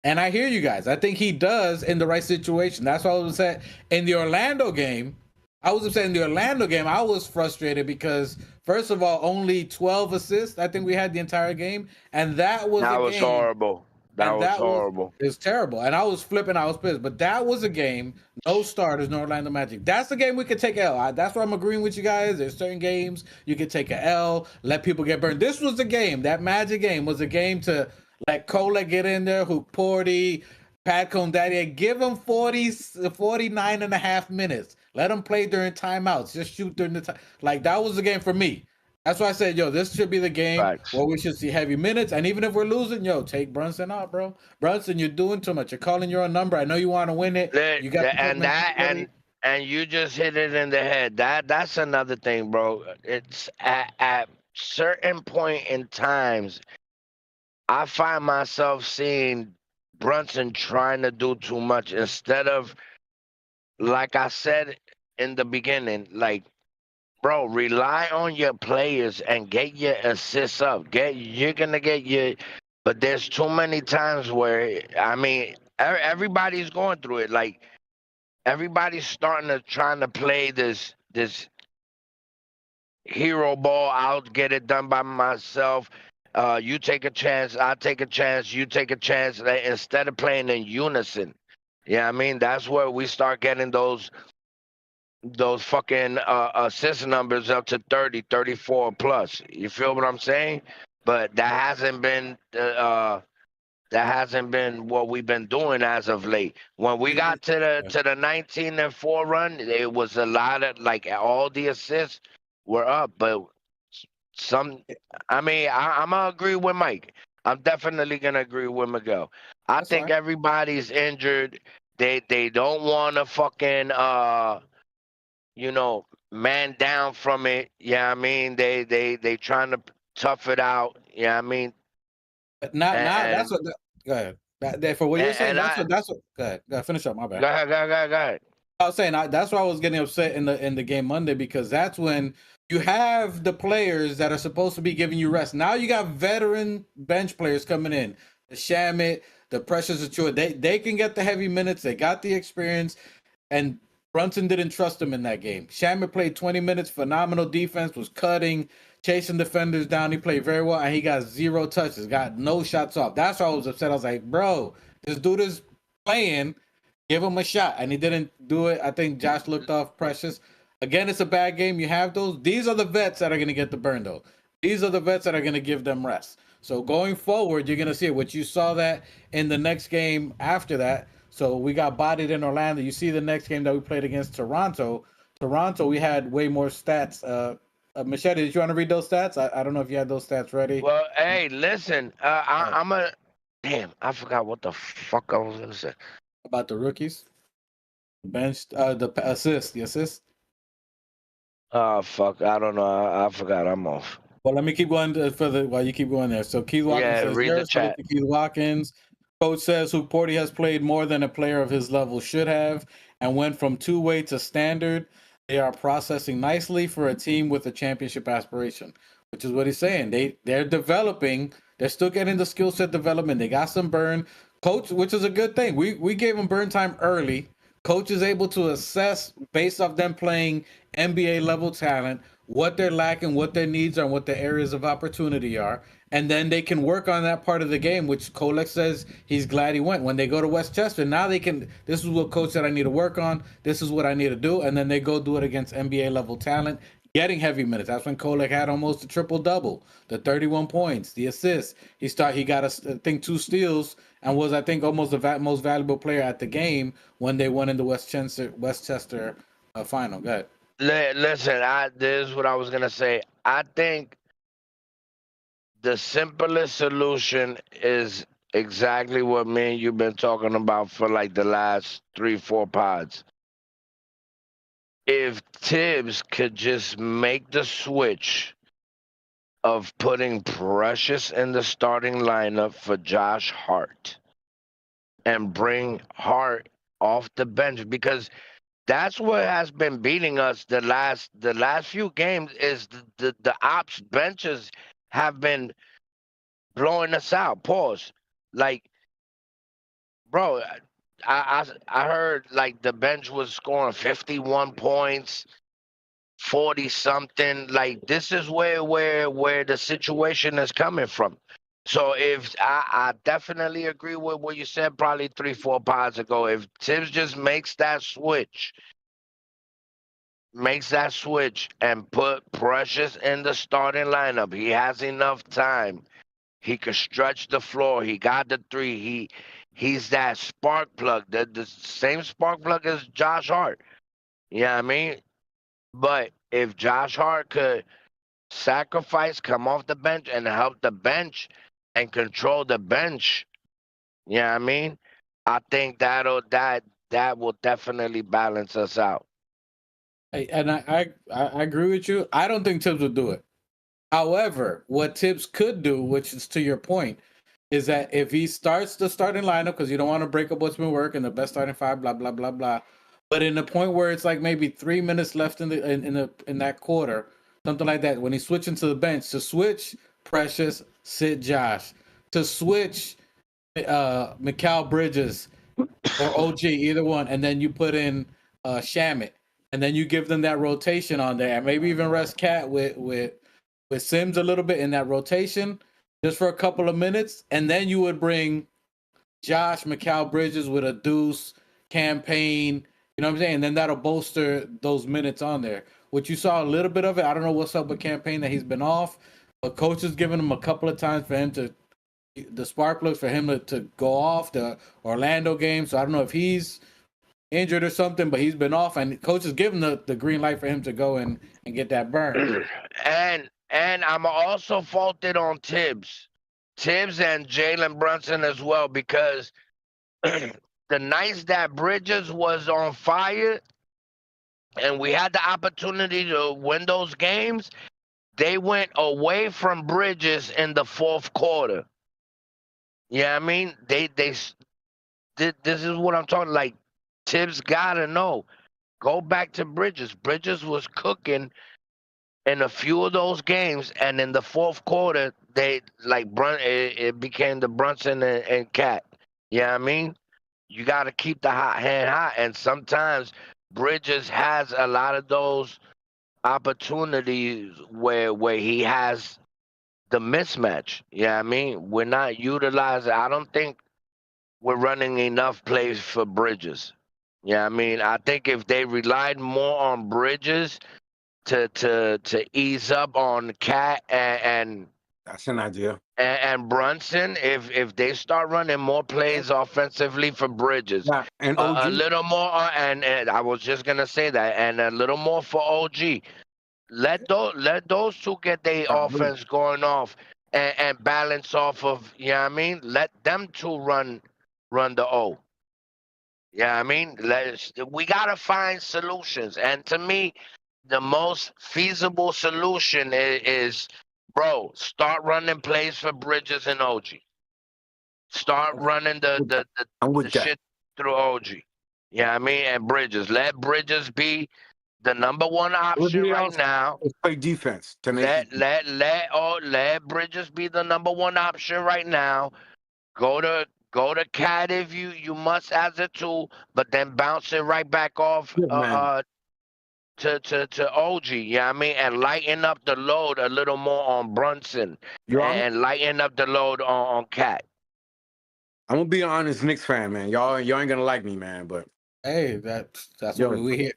And I hear you guys. I think he does in the right situation. That's why I was upset in the Orlando game. I was frustrated because, first of all, only 12 assists. I think we had the entire game. And that was horrible. That was horrible. It was terrible. And I was flipping. I was pissed. But that was a game. No starters, no Orlando Magic. That's the game we could take an L. That's why I'm agreeing with you guys. There's certain games you could take an L, let people get burned. This was the game. That Magic game was a game to let Kolek get in there, Hook Porty, Pat Condaddy, give him 49 and a half minutes. Let him play during timeouts. Just shoot during the time. Like, that was the game for me. That's why I said, this should be the game where we should see heavy minutes. And even if we're losing, take Brunson out, bro. Brunson, you're doing too much. You're calling your own number. I know you want to win it. You got and you just hit it in the head. That's another thing, bro. It's at certain point in times, I find myself seeing Brunson trying to do too much instead of, like I said in the beginning, like, bro, rely on your players and get your assists up. You're going to get your – but there's too many times where, I mean, everybody's going through it. Like, everybody's trying to play this hero ball. I'll get it done by myself. You take a chance, I take a chance, you take a chance, instead of playing in unison. Yeah, I mean, that's where we start getting those those fucking assist numbers up to 30, 34 plus. You feel what I'm saying? But that hasn't been what we've been doing as of late. When we got to the 19-4 run, it was a lot of like all the assists were up, but some. I mean, I'm gonna agree with Mike. I'm definitely gonna agree with Miguel. I That's think fine. everybody's injured. They don't want to fucking man down from it. Yeah, I mean they trying to tough it out. Yeah, I mean, But now that's and what. Go ahead. For what you're saying, and that's I what. That's what. Go ahead. Go ahead. Finish up. My bad. go ahead, go ahead, go ahead, go ahead. I was saying that's why I was getting upset in the game Monday, because that's when you have the players that are supposed to be giving you rest. Now you got veteran bench players coming in, the Shamit, the Precious Achua. They can get the heavy minutes. They got the experience, and Brunson didn't trust him in that game. Shamit played 20 minutes, phenomenal defense, was cutting, chasing defenders down. He played very well, and he got 0 touches, got no shots off. That's why I was upset. I was like, bro, this dude is playing. Give him a shot, and he didn't do it. I think Josh looked off Precious. Again, it's a bad game. You have those. These are the vets that are going to get the burn, though. These are the vets that are going to give them rest. So going forward, you're going to see it. What you saw that in the next game after that. So we got bodied in Orlando. You see the next game that we played against Toronto. Toronto, we had way more stats. Machete, did you want to read those stats? I don't know if you had those stats ready. Well, hey, listen, I'm a damn. I forgot what the fuck I was gonna say. About the rookies, bench, the assist. Oh fuck, I don't know. I forgot. I'm off. Well, let me keep going further while you keep going there. So Keith Watkins Yeah, says, read the yes, chat. Keith Watkins. Coach says Porty has played more than a player of his level should have and went from two-way to standard. They are processing nicely for a team with a championship aspiration, which is what he's saying. They're developing. They're still getting the skill set development. They got some burn. Coach, which is a good thing. We gave them burn time early. Coach is able to assess based off them playing NBA level talent, what they're lacking, what their needs are, and what the areas of opportunity are. And then they can work on that part of the game, which Kolek says he's glad he went. When they go to Westchester, now they can, this is what coach said I need to work on. This is what I need to do. And then they go do it against NBA level talent, getting heavy minutes. That's when Kolek had almost a triple double, the 31 points, the assists. He got, I think, 2 steals and was, I think, almost the most valuable player at the game when they won in the Westchester final. Go ahead. Listen, this is what I was gonna say. I think the simplest solution is exactly what me and you've been talking about for like the last 3-4 pods. If Tibbs could just make the switch of putting Precious in the starting lineup for Josh Hart and bring Hart off the bench, because that's what has been beating us the last few games is the ops benches have been blowing us out. Pause. Like, bro, I heard like the bench was scoring 51 points, 40 something. Like, this is where the situation is coming from. So if I definitely agree with what you said probably 3-4 pods ago. If Tibbs just makes that switch and put Precious in the starting lineup, he has enough time. He could stretch the floor. He got the 3. He's that spark plug, the same spark plug as Josh Hart. You know what I mean? But if Josh Hart could sacrifice, come off the bench, and help the bench and control the bench, you know what I mean? I think that will definitely balance us out. And I agree with you. I don't think Tibbs would do it. However, what Tibbs could do, which is to your point, is that if he starts the starting lineup, because you don't want to break up what's been working, the best starting 5, blah blah blah blah. But in the point where it's like maybe 3 minutes left in that quarter, something like that, when he's switching to the bench, to switch Precious, sit Josh, to switch Mikal Bridges or OG, either one, and then you put in Shamit, and then you give them that rotation on there, and maybe even rest Cat with Sims a little bit in that rotation, just for a couple of minutes, and then you would bring Josh, Mikal Bridges with a Deuce campaign, You know what I'm saying? And then that'll bolster those minutes on there. What you saw a little bit of it. I don't know what's up with campaign that he's been off, but coach has given him a couple of times for him to the spark plugs for him to go off the Orlando game. So I don't know if he's injured or something, but he's been off, and coach has given the green light for him to go and get that burn. And I'm also faulted on Tibbs and Jalen Brunson as well, because the nights that Bridges was on fire and we had the opportunity to win those games, they went away from Bridges in the fourth quarter. Yeah, I mean, this is what I'm talking. Like, Tibbs gotta know, go back to Bridges. Bridges was cooking in a few of those games, and in the fourth quarter, they it became the Brunson and Cat. Yeah, I mean, you got to keep the hot hand hot, and sometimes Bridges has a lot of those opportunities where he has the mismatch. Yeah, I mean, we're not utilizing. I don't think we're running enough plays for Bridges. Yeah, I mean, I think if they relied more on Bridges to ease up on Cat and That's an idea. and Brunson, if they start running more plays offensively for Bridges, Yeah, and OG. a little more, and I was just gonna say that, and a little more for OG. Let those two get their offense going off and balance off of. Yeah, I mean, let them two run the O. Yeah, I mean, we gotta find solutions, and to me, the most feasible solution is, bro, start running plays for Bridges and OG. Start running the shit through OG. Yeah, I mean, and Bridges. Let Bridges be the number one option right now. Let's play defense. Let Bridges be the number one option right now. Go to Cat if you must as a tool, but then bounce it right back off to OG, yeah, I mean, and lighten up the load a little more on Brunson and lighten up the load on Cat. I'm gonna be an honest Knicks fan, man. Y'all ain't gonna like me, man, but hey, that's what we hear.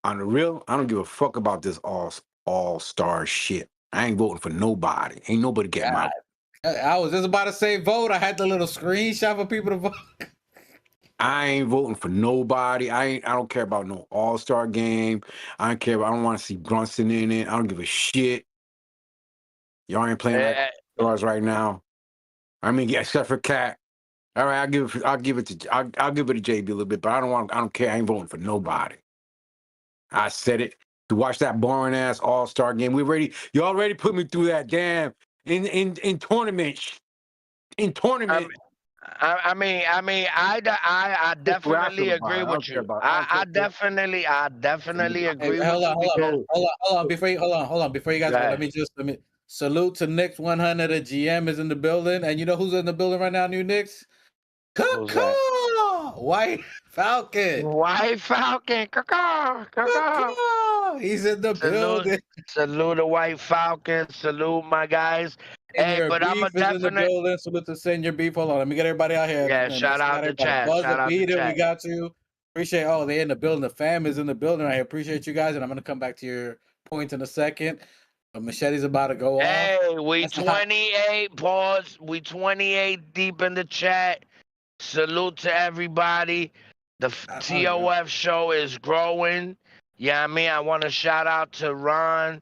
On the real, I don't give a fuck about this all-star shit. I ain't voting for nobody. Ain't nobody getting my. I was just about to say vote. I had the little screenshot for people to vote. I ain't voting for nobody. I don't care about no all-star game. I don't care. I don't want to see Brunson in it. I don't give a shit. Y'all ain't playing like stars right now. I mean, yeah, except for Cat. All right, I'll give it to JB a little bit, but I don't care. I ain't voting for nobody. I said it. To watch that boring ass all-star game. You already put me through that damn in tournament. In tournament. I definitely agree with you. I definitely agree with you. Hold on. Before you guys go, let me salute to Knicks 100. A GM is in the building, and you know who's in the building right now? New Knicks. White Falcon. He's in the building. Salute the White Falcon. Salute my guys. Hey, but I'm a definite. In the building. Salute to Senior Beef. Hold on, let me get everybody out here. Yeah, shout out to chat. We got you. Appreciate. Oh, they in the building. The fam is in the building. I appreciate you guys, and I'm gonna come back to your point in a second. Machete's about to go off. Hey, we 28. Pause. We 28 deep in the chat. Salute to everybody. The TOF show is growing. Yeah, I mean, I want to shout out to Ron,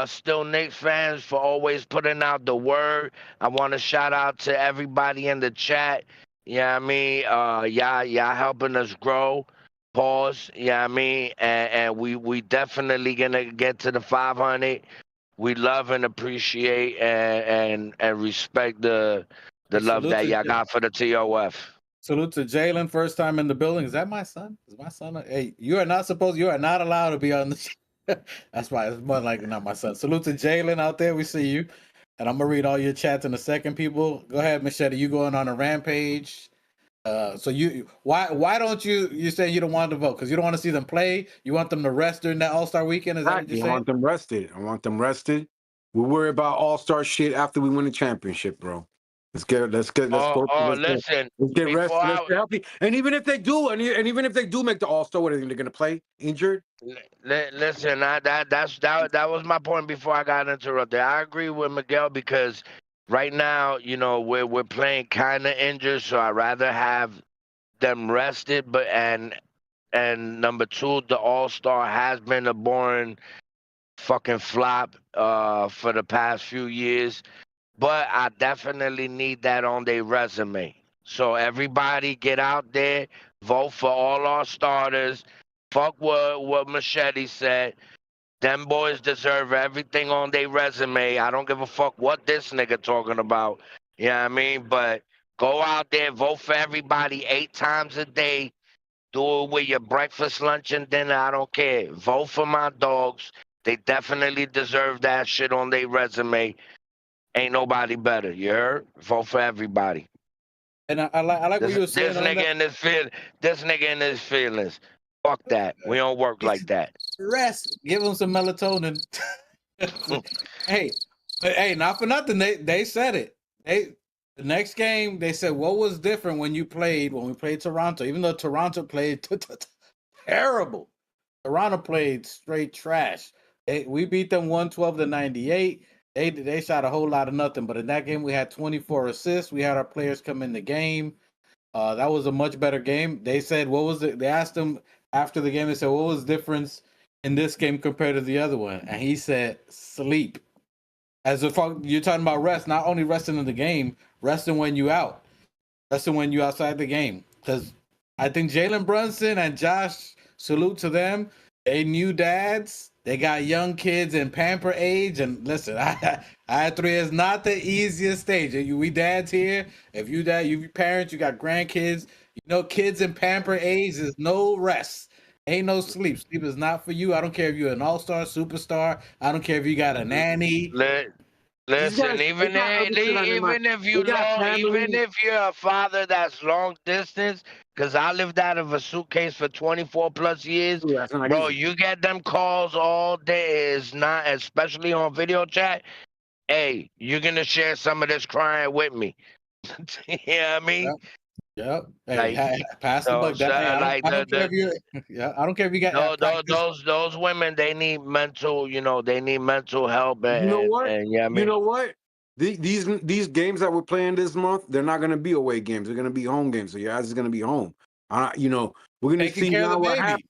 still Knicks fans, for always putting out the word. I want to shout out to everybody in the chat. Yeah, I mean, y'all helping us grow. Pause. Yeah, I mean, and we definitely gonna get to the 500. We love and appreciate and respect the love that y'all got for the TOF. Salute to Jalen, first time in the building. Is that my son? Is my son? Hey, you are not allowed to be on the show. That's why it's more like not my son. Salute to Jalen out there. We see you. And I'm gonna read all your chats in a second, people. Go ahead, Machete. You going on a rampage. So why don't you say you don't want to vote? Because you don't want to see them play? You want them to rest during that All-Star weekend? Is that what you're saying? I want them rested. We'll worry about All-Star shit after we win the championship, bro. Let's go. Let's get Listen, rest. before Let's I get healthy. And even if they do, and even if they do make the All-Star, what are they going to play? Injured? listen, that was my point before I got interrupted. I agree with Miguel because right now, we're playing kind of injured, so I'd rather have them rested. But and number two, the All-Star has been a boring fucking flop for the past few years. But I definitely need that on their resume. So everybody get out there, vote for all our starters. Fuck what Machete said. Them boys deserve everything on their resume. I don't give a fuck what this nigga talking about. You know what I mean? But go out there, vote for everybody 8 times a day. Do it with your breakfast, lunch, and dinner. I don't care. Vote for my dogs. They definitely deserve that shit on their resume. Ain't nobody better. You heard? Vote for everybody. And I like what you were saying. This nigga in his feelings. Fuck that. We don't work like that. Rest. Give them some melatonin. hey, not for nothing. They said it. The next game they said what was different when we played Toronto. Even though Toronto played terrible, Toronto played straight trash. We beat them 112-98. They shot a whole lot of nothing, but in that game we had 24 assists. We had our players come in the game. That was a much better game. They said, what was it? They asked him after the game, they said, what was the difference in this game compared to the other one? And he said, sleep. As if you're talking about rest, not only resting in the game, resting when you out. Resting when you outside the game. Because I think Jalen Brunson and Josh, salute to them. They new dads. They got young kids in pamper age. And listen, I had 3 is not the easiest stage. We dads here. If you dad, you parents, you got grandkids. Kids in pamper age is no rest. Ain't no sleep. Sleep is not for you. I don't care if you're an all-star, superstar. I don't care if you got a nanny. Listen, even if you're a father that's long distance, because I lived out of a suitcase for 24 plus years, bro, you get them calls all day. It's not, especially on video chat. Hey, you're gonna share some of this crying with me. You know what I mean? Yep. Hey, pass the buck. I don't care if you. Yeah, I don't care if you got. Those women, they need mental. They need mental help. And, you know what? And, yeah, you know what? These games that we're playing this month, they're not going to be away games. They're going to be home games. So your ass is going to be home. We're going to see now what happens.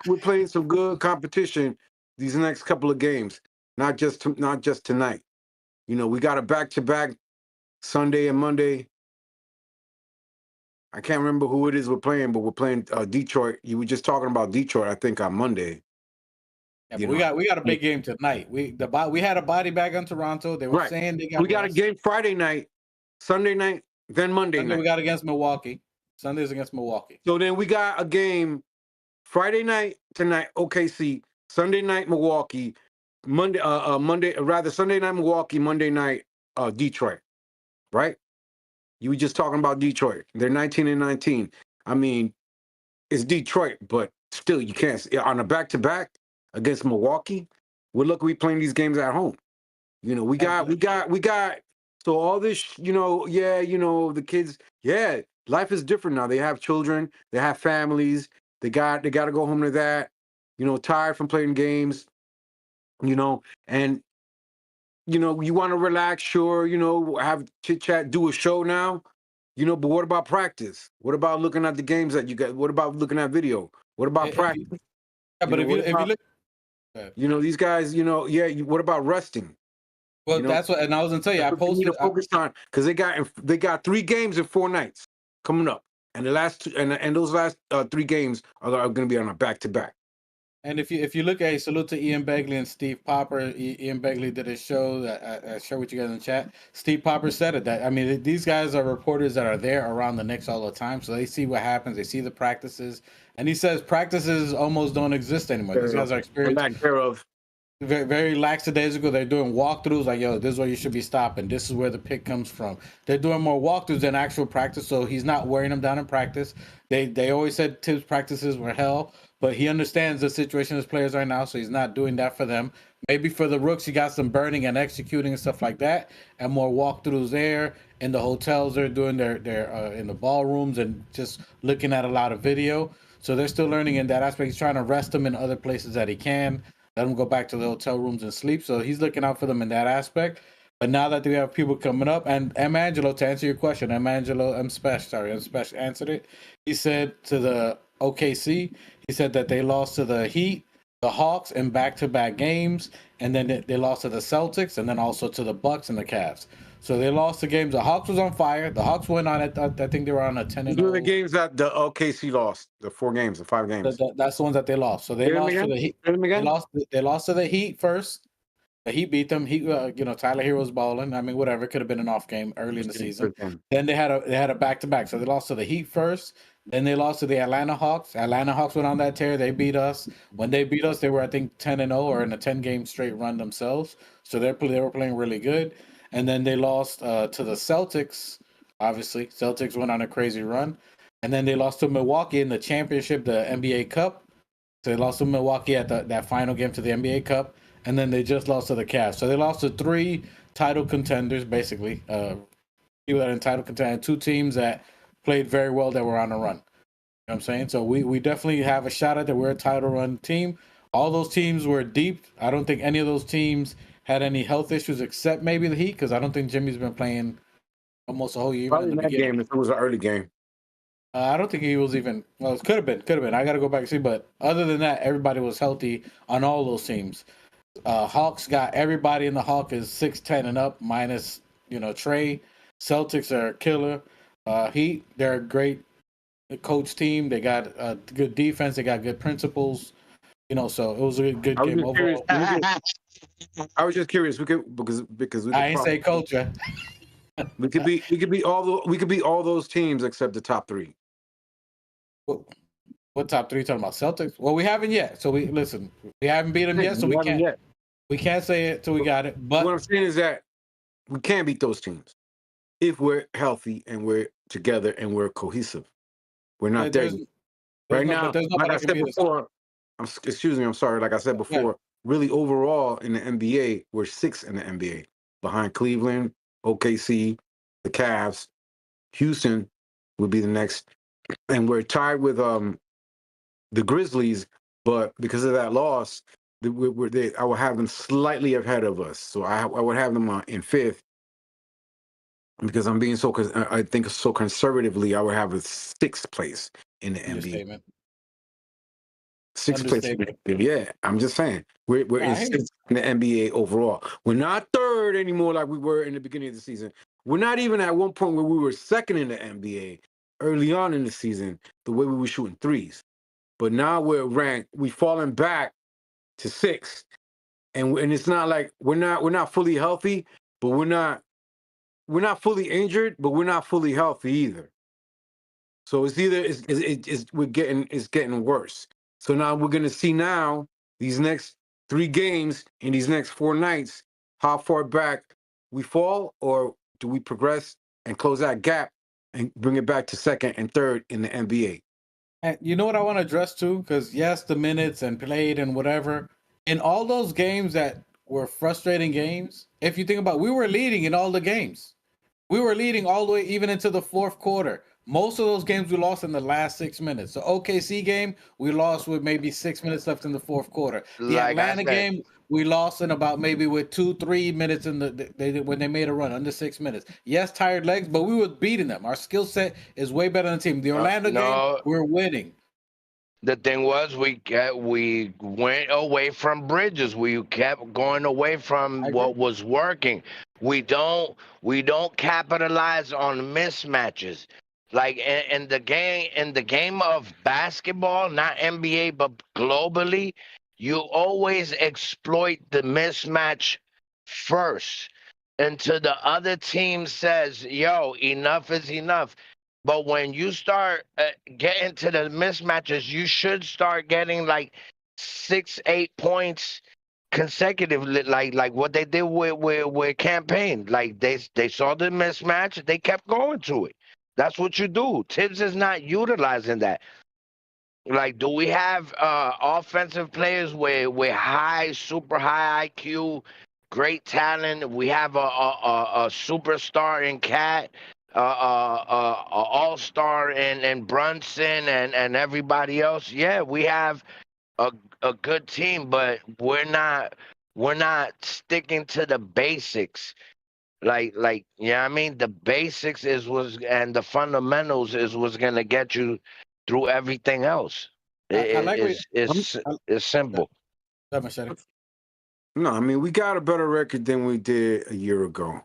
We're playing some good competition these next couple of games. Not just tonight. We got a back-to-back Sunday and Monday. I can't remember who it is we're playing, but we're playing Detroit. You were just talking about Detroit, I think, on Monday. Yeah, but we got a big game tonight. We had a body bag on Toronto. They were saying they got. We got a game Friday night, Sunday night, then Monday night. We got against Milwaukee. Sunday's against Milwaukee. So then we got a game Friday night tonight, OKC. Sunday night Milwaukee. Sunday night Milwaukee. Monday night Detroit. Right? You were just talking about Detroit. They're 19-19. I mean, it's Detroit, but still, you can't on a back-to-back against Milwaukee. We're lucky we playing these games at home. We got. So all this, the kids. Yeah, life is different now. They have children. They have families. They got to go home to that. Tired from playing games. And. You want to relax, sure, have chit chat, do a show now, but what about practice? What about looking at the games that you got? What about looking at video? What about practice? Yeah, but if you look, these guys, what about resting? Well, that's what, and I was gonna tell you, I posted. Focus on because they got 3 games in 4 nights coming up, and the last 2, and those last 3 games are going to be on a back-to-back. And if you look at salute to Ian Begley and Steve Popper. Ian Begley did a show that I shared with you guys in the chat. Steve Popper said it that these guys are reporters that are there around the Knicks all the time, so they see what happens. They see the practices, and he says practices almost don't exist anymore. These guys are experienced. very, very lackadaisical. They're doing walkthroughs like, yo, this is where you should be stopping. This is where the pick comes from. They're doing more walkthroughs than actual practice, so he's not wearing them down in practice. They always said Tibs practices were hell, but he understands the situation as players right now, so he's not doing that for them. Maybe for the rooks, he got some burning and executing and stuff like that, and more walkthroughs there. In the hotels, they're doing their in the ballrooms and just looking at a lot of video. So they're still learning in that aspect. He's trying to rest them in other places that he can. Let them go back to the hotel rooms and sleep. So he's looking out for them in that aspect. But now that we have people coming up, and M. Angelo, to answer your question, M. Spesh answered it. He said to the OKC, he said that they lost to the Heat, the Hawks in back-to-back games, and then they lost to the Celtics, and then also to the Bucks and the Cavs. So they lost the games. The Hawks was on fire. The Hawks went on it. I think they were on a 10-0. These are the games that the OKC lost. The 4 games, the 5 games. That's the ones that they lost. So they lost to the Heat. They lost to the Heat first. The Heat beat them. Tyler Hero's balling. I mean, whatever. It could have been an off game early in the season. Then they had a back-to-back. So they lost to the Heat first. Then they lost to the Atlanta Hawks. Atlanta Hawks went on that tear. They beat us. When they beat us, they were, I think, 10-0 or in a 10-game straight run themselves. So they were playing really good. And then they lost to the Celtics, obviously. Celtics went on a crazy run. And then they lost to Milwaukee in the championship, the NBA Cup. So they lost to Milwaukee at that final game to the NBA Cup. And then they just lost to the Cavs. So they lost to 3 title contenders, basically. People that are in title contender, 2 teams that played very well that were on a run. You know what I'm saying? So we definitely have a shot at that. We're a title run team. All those teams were deep. I don't think any of those teams had any health issues except maybe the Heat, because I don't think Jimmy's been playing almost a whole year. Probably in that game if it was an early game. I don't think he was even. Well, it could have been. I got to go back and see. But other than that, everybody was healthy on all those teams. Hawks got everybody in the Hawk is 6'10" and up, minus Trey. Celtics are a killer. Heat, they're a great coach team. They got a good defense. They got good principles. So it was a good game overall. I was just curious. Because we I ain't say culture. we could be all those teams except the top 3. What top 3 talking about? Celtics? Well, we haven't yet. So we haven't beat them yet. So we can't say it till we got it. But what I'm saying is that we can't beat those teams if we're healthy and we're together and we're cohesive. We're not there right now. Like I said before, I'm sorry. Like I said before, really overall in the NBA, we're 6th in the NBA, behind Cleveland, OKC, the Cavs, Houston would be the next, and we're tied with the Grizzlies. But because of that loss, I will have them slightly ahead of us. So I would have them in 5th. Because I'm being I think so conservatively, I would have a 6th place in the NBA. 6th place. Yeah, I'm just saying. We're in 6th in the NBA overall. We're not 3rd anymore like we were in the beginning of the season. We're not even at one point where we were 2nd in the NBA early on in the season, the way we were shooting 3s. But now we've fallen back to 6th. And it's not like we're not fully healthy, but we're not fully injured, but we're not fully healthy either. So it's getting worse. So now we're gonna see these next 3 games in these next 4 nights, how far back we fall, or do we progress and close that gap and bring it back to 2nd and 3rd in the NBA? And you know what I want to address too? Because yes, the minutes and played and whatever. In all those games that were frustrating games, if you think about it, we were leading in all the games. We were leading all the way even into the 4th quarter. Most of those games we lost in the last 6 minutes. The OKC game, we lost with maybe 6 minutes left in the 4th quarter. The Atlanta game, we lost in about maybe with 2-3 minutes when they made a run, under 6 minutes. Yes, tired legs, but we were beating them. Our skill set is way better than the team. The Orlando game, we're winning. The thing was, we went away from bridges. We kept going away from what was working. We don't capitalize on mismatches. Like in the game of basketball, not NBA, but globally, you always exploit the mismatch first until the other team says, yo, enough is enough. But when you start getting to the mismatches, you should start getting like 6-8 points consecutively, like what they did with campaign. Like they saw the mismatch, they kept going to it. That's what you do. Tibbs is not utilizing that. Like, do we have offensive players with high, super high IQ, great talent? We have a superstar in Cat, a all star in Brunson and everybody else. Yeah, we have a a good team, but we're not sticking to the basics. Like yeah, I mean the basics is was and the fundamentals is what's gonna get you through everything else. I like what I'm, It's simple. Machete. no, I mean we got a better record than we did a year ago.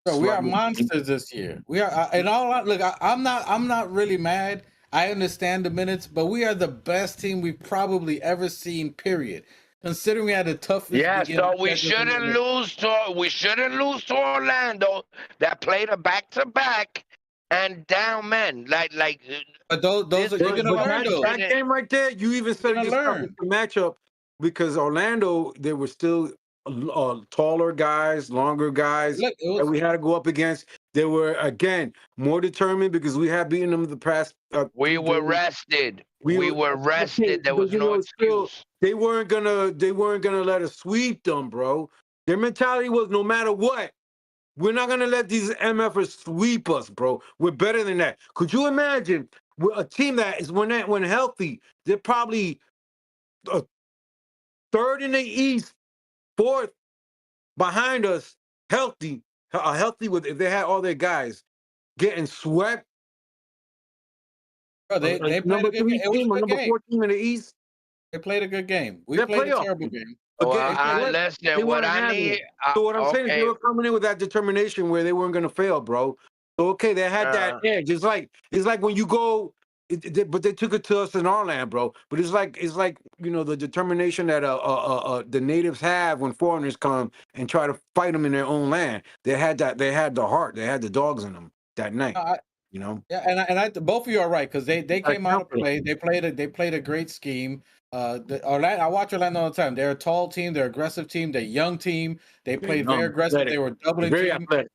Bro, we are Slightly. monsters this year. We are, in all look. I'm not really mad. I understand the minutes, but we are the best team we've probably ever seen. Period. Considering we had the toughest Yeah, beginning so we schedule in the shouldn't league. lose to Orlando that played a back-to-back and down men. But those are, This you're is gonna what learn we those. That shouldn't. game right there, you even said it Gonna yourself learn. with the matchup because Orlando, there were still taller guys, longer guys Look, it that was. we had to go up against. They were again more determined because we had beaten them the past We 2 were games. rested. We We were were okay, rested. There but was you no know, still excuse. they weren't gonna let us sweep them, bro. Their mentality was no matter what, we're not gonna let these MFers sweep us, bro. We're better than that. Could you imagine a team that is when healthy, they're probably a third in the East, fourth behind us, healthy, healthy with if they had all their guys getting swept. Bro, they played Number a good game. three It was a team or good number game. 4 team in the East, They played a good game. We they're played a playoff terrible team. game. Well, Again, They played. they listen. What weren't I having it. need. So what I'm saying is they Okay. were coming in with that determination where they weren't gonna fail, bro. So okay, they had that Uh, edge. It's like when you go, but they took it to us in our land, bro. But it's like the determination that the natives have when foreigners come and try to fight them in their own land. They had that. They had the heart. They had the dogs in them that night. I, You know. Yeah, and I both of you are right because they I came out count to for them. play. They played a great scheme. Orlando, I watch Orlando all the time. They're a tall team. They're an aggressive team. They're a young team. They They're played very young, aggressive. They athletic. were They're doubling very team. athletic.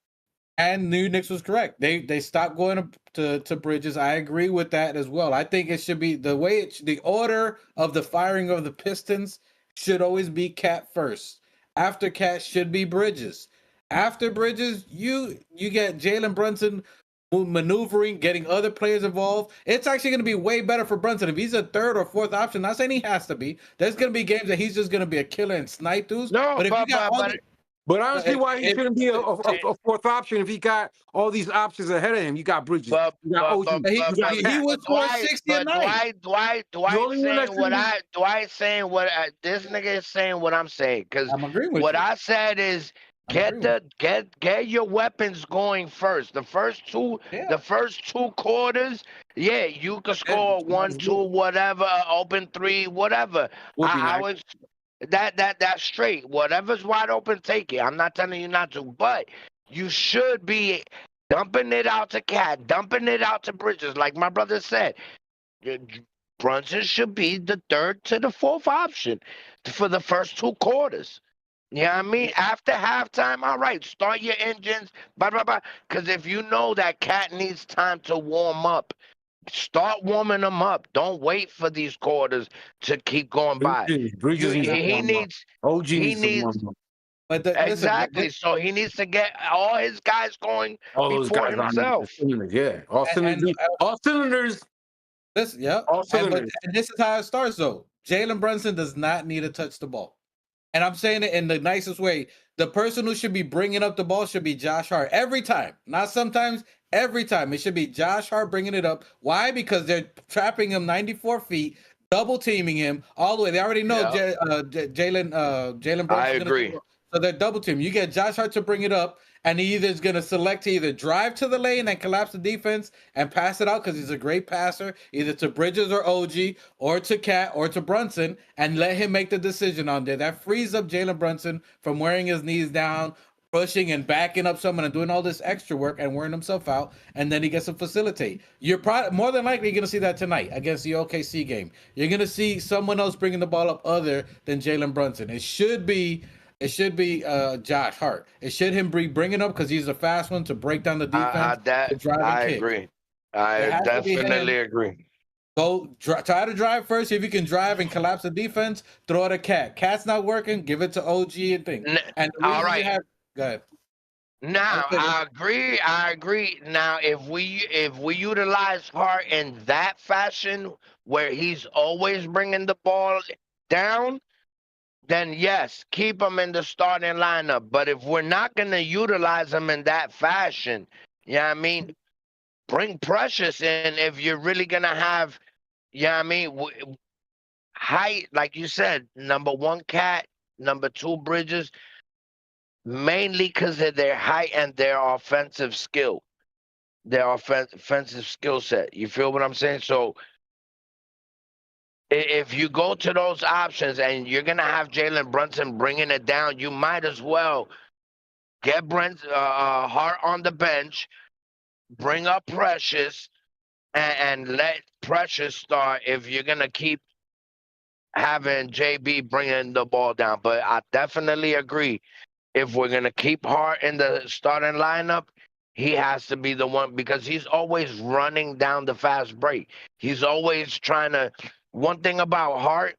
And New Knicks was correct. They stopped going to Bridges. I agree with that as well. I think it should be the way the order of the firing of the Pistons should always be Cat first. After Cat should be Bridges. After Bridges, you get Jalen Brunson maneuvering, getting other players involved. It's actually going to be way better for Brunson if he's a third or fourth option. Not saying he has to be. There's going to be games that he's just going to be a killer and snipe dudes. no, But if you got all the But I don't see why he if, shouldn't be a fourth option if he got all these options ahead of him. You got Bridges, but you got but OG, but he, but you got but, he Cat. would but score Dwight, 60 a but night. The Dwight only one that saying what shouldn't. Dwight saying what this nigga is saying what I'm saying because I'm agreeing with what you. I said is I'm agreeing with get your weapons going first. you. Yeah. The first two quarters, yeah, you could And score one, let's two, do it. whatever, open three, whatever. Would be I nice. was that's straight. Whatever's wide open, take it. I'm not telling you not to, but you should be dumping it out to Cat, dumping it out to Bridges, like my brother said. uh, Brunson should be the third to the fourth option for the first two quarters. You know what I mean? After halftime, all right, start your engines, blah, blah, blah. Because if you know that Cat needs time to warm up, start warming them up. Don't wait for these quarters to keep going by. Bridges needs to He warm up. needs, OG he needs to needs, warm up. But listen, exactly. So he needs to get all his guys going All those before guys on the himself. cylinders, yeah. All and cylinders, all cylinders, this, yeah, all but cylinders. this is how it starts though. Jalen Brunson does not need to touch the ball, and I'm saying it in the nicest way. The person who should be bringing up the ball should be Josh Hart every time, not sometimes. Every time it should be Josh Hart bringing it up. Why? Because they're trapping him 94 feet, double teaming him all the way. They already know Yeah, Jalen I Brunson's going to agree. score. So they're double team. You get Josh Hart to bring it up, and he either is going to select to either drive to the lane and collapse the defense and pass it out because he's a great passer, either to Bridges or OG or to Cat or to Brunson, and let him make the decision on there. That frees up Jalen Brunson from wearing his knees down, pushing and backing up someone and doing all this extra work and wearing himself out, and then he gets to facilitate. You're more than likely going to see that tonight against the OKC game. You're going to see someone else bringing the ball up other than Jalen Brunson. It should be Josh Hart. It should him be bringing up because he's a fast one to break down the defense. I agree. I definitely agree. Go try to drive first. If you can drive and collapse the defense, throw it at Cat. Cat's not working. Give it to OG and things. And the all right. Go ahead. Now I agree. Now if we utilize Hart in that fashion where he's always bringing the ball down, then yes, keep him in the starting lineup. But if we're not gonna utilize him in that fashion, you know what I mean? Bring Precious in if you're really gonna have, you know what I mean, height, like you said, number one Cat, number two Bridges, mainly because of their height and their offensive skill, their offensive skill set. You feel what I'm saying? So if you go to those options and you're gonna have Jalen Brunson bringing it down, you might as well get Hart on the bench, bring up Precious, and let Precious start if you're going to keep having JB bringing the ball down. But I definitely agree. If we're going to keep Hart in the starting lineup, he has to be the one because he's always running down the fast break. He's always trying to – one thing about Hart,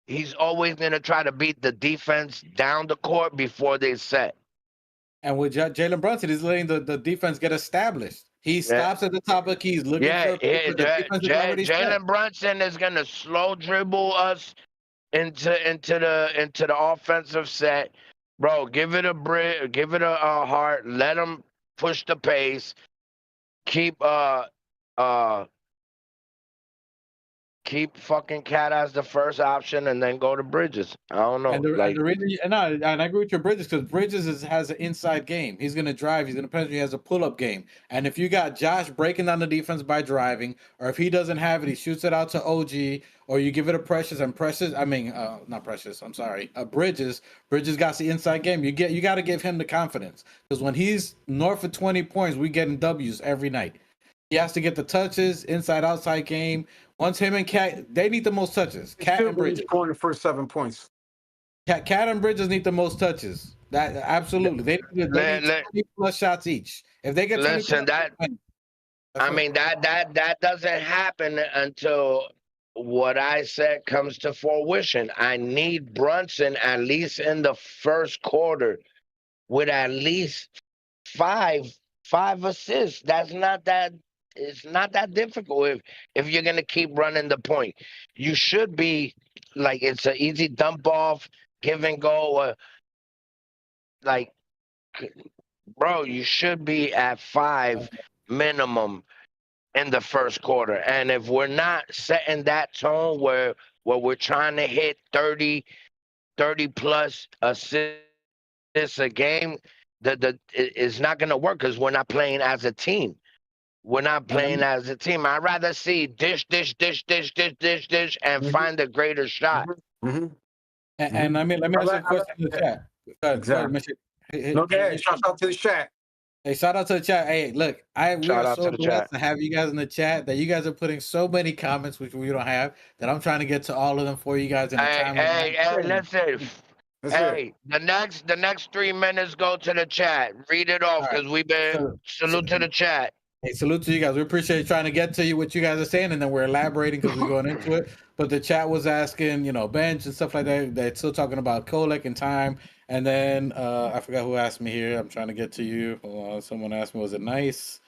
he's always going to try to beat the defense down the court before they set. And with Jalen Brunson, he's letting the defense get established. He stops at the top of the keys looking for the defense. Jalen Brunson is gonna slow dribble us into the offensive set, bro. Give it a Hart. Let him push the pace. Keep fucking Cat as the first option and then go to Bridges. I don't know. And I agree with your Bridges because Bridges has an inside game. He's going to drive. He's going to penetrate. He has a pull-up game. And if you got Josh breaking down the defense by driving, or if he doesn't have it, he shoots it out to OG, or you give it to Bridges. Bridges got the inside game. You got to give him the confidence because when he's north of 20 points, we getting W's every night. He has to get the touches, inside-outside game. Once him and Cat, they need the most touches. Cat and Bridges scoring the first 7 points. Cat and Bridges need the most touches. That absolutely. They need 20 plus shots each. If they get 20 that doesn't happen until what I said comes to fruition. I need Brunson at least in the first quarter with at least five assists. It's not that difficult if you're gonna keep running the point. You should be like it's an easy dump off, give and go. Bro, you should be at 5 minimum in the first quarter. And if we're not setting that tone where we're trying to hit 30 plus assists a game, it's not gonna work because we're not playing as a team. We're not playing as a team. I'd rather see dish, and find a greater shot. And I mean, let me ask you a question in the chat. Exactly. Okay, shout out to the chat. Hey, shout out to the chat. Hey, look, we are so blessed to have you guys in the chat that you guys are putting so many comments, which we don't have, that I'm trying to get to all of them for you guys in the time. Hey, listen. The next 3 minutes go to the chat. Read it off because we've been salute to the chat. Hey, salute to you guys. We appreciate trying to get to you what you guys are saying, and then we're elaborating because we're going into it. But the chat was asking, bench and stuff like that. They're still talking about Kolek and time. And then I forgot who asked me here. I'm trying to get to you. Hold on. Someone asked me, was it nice?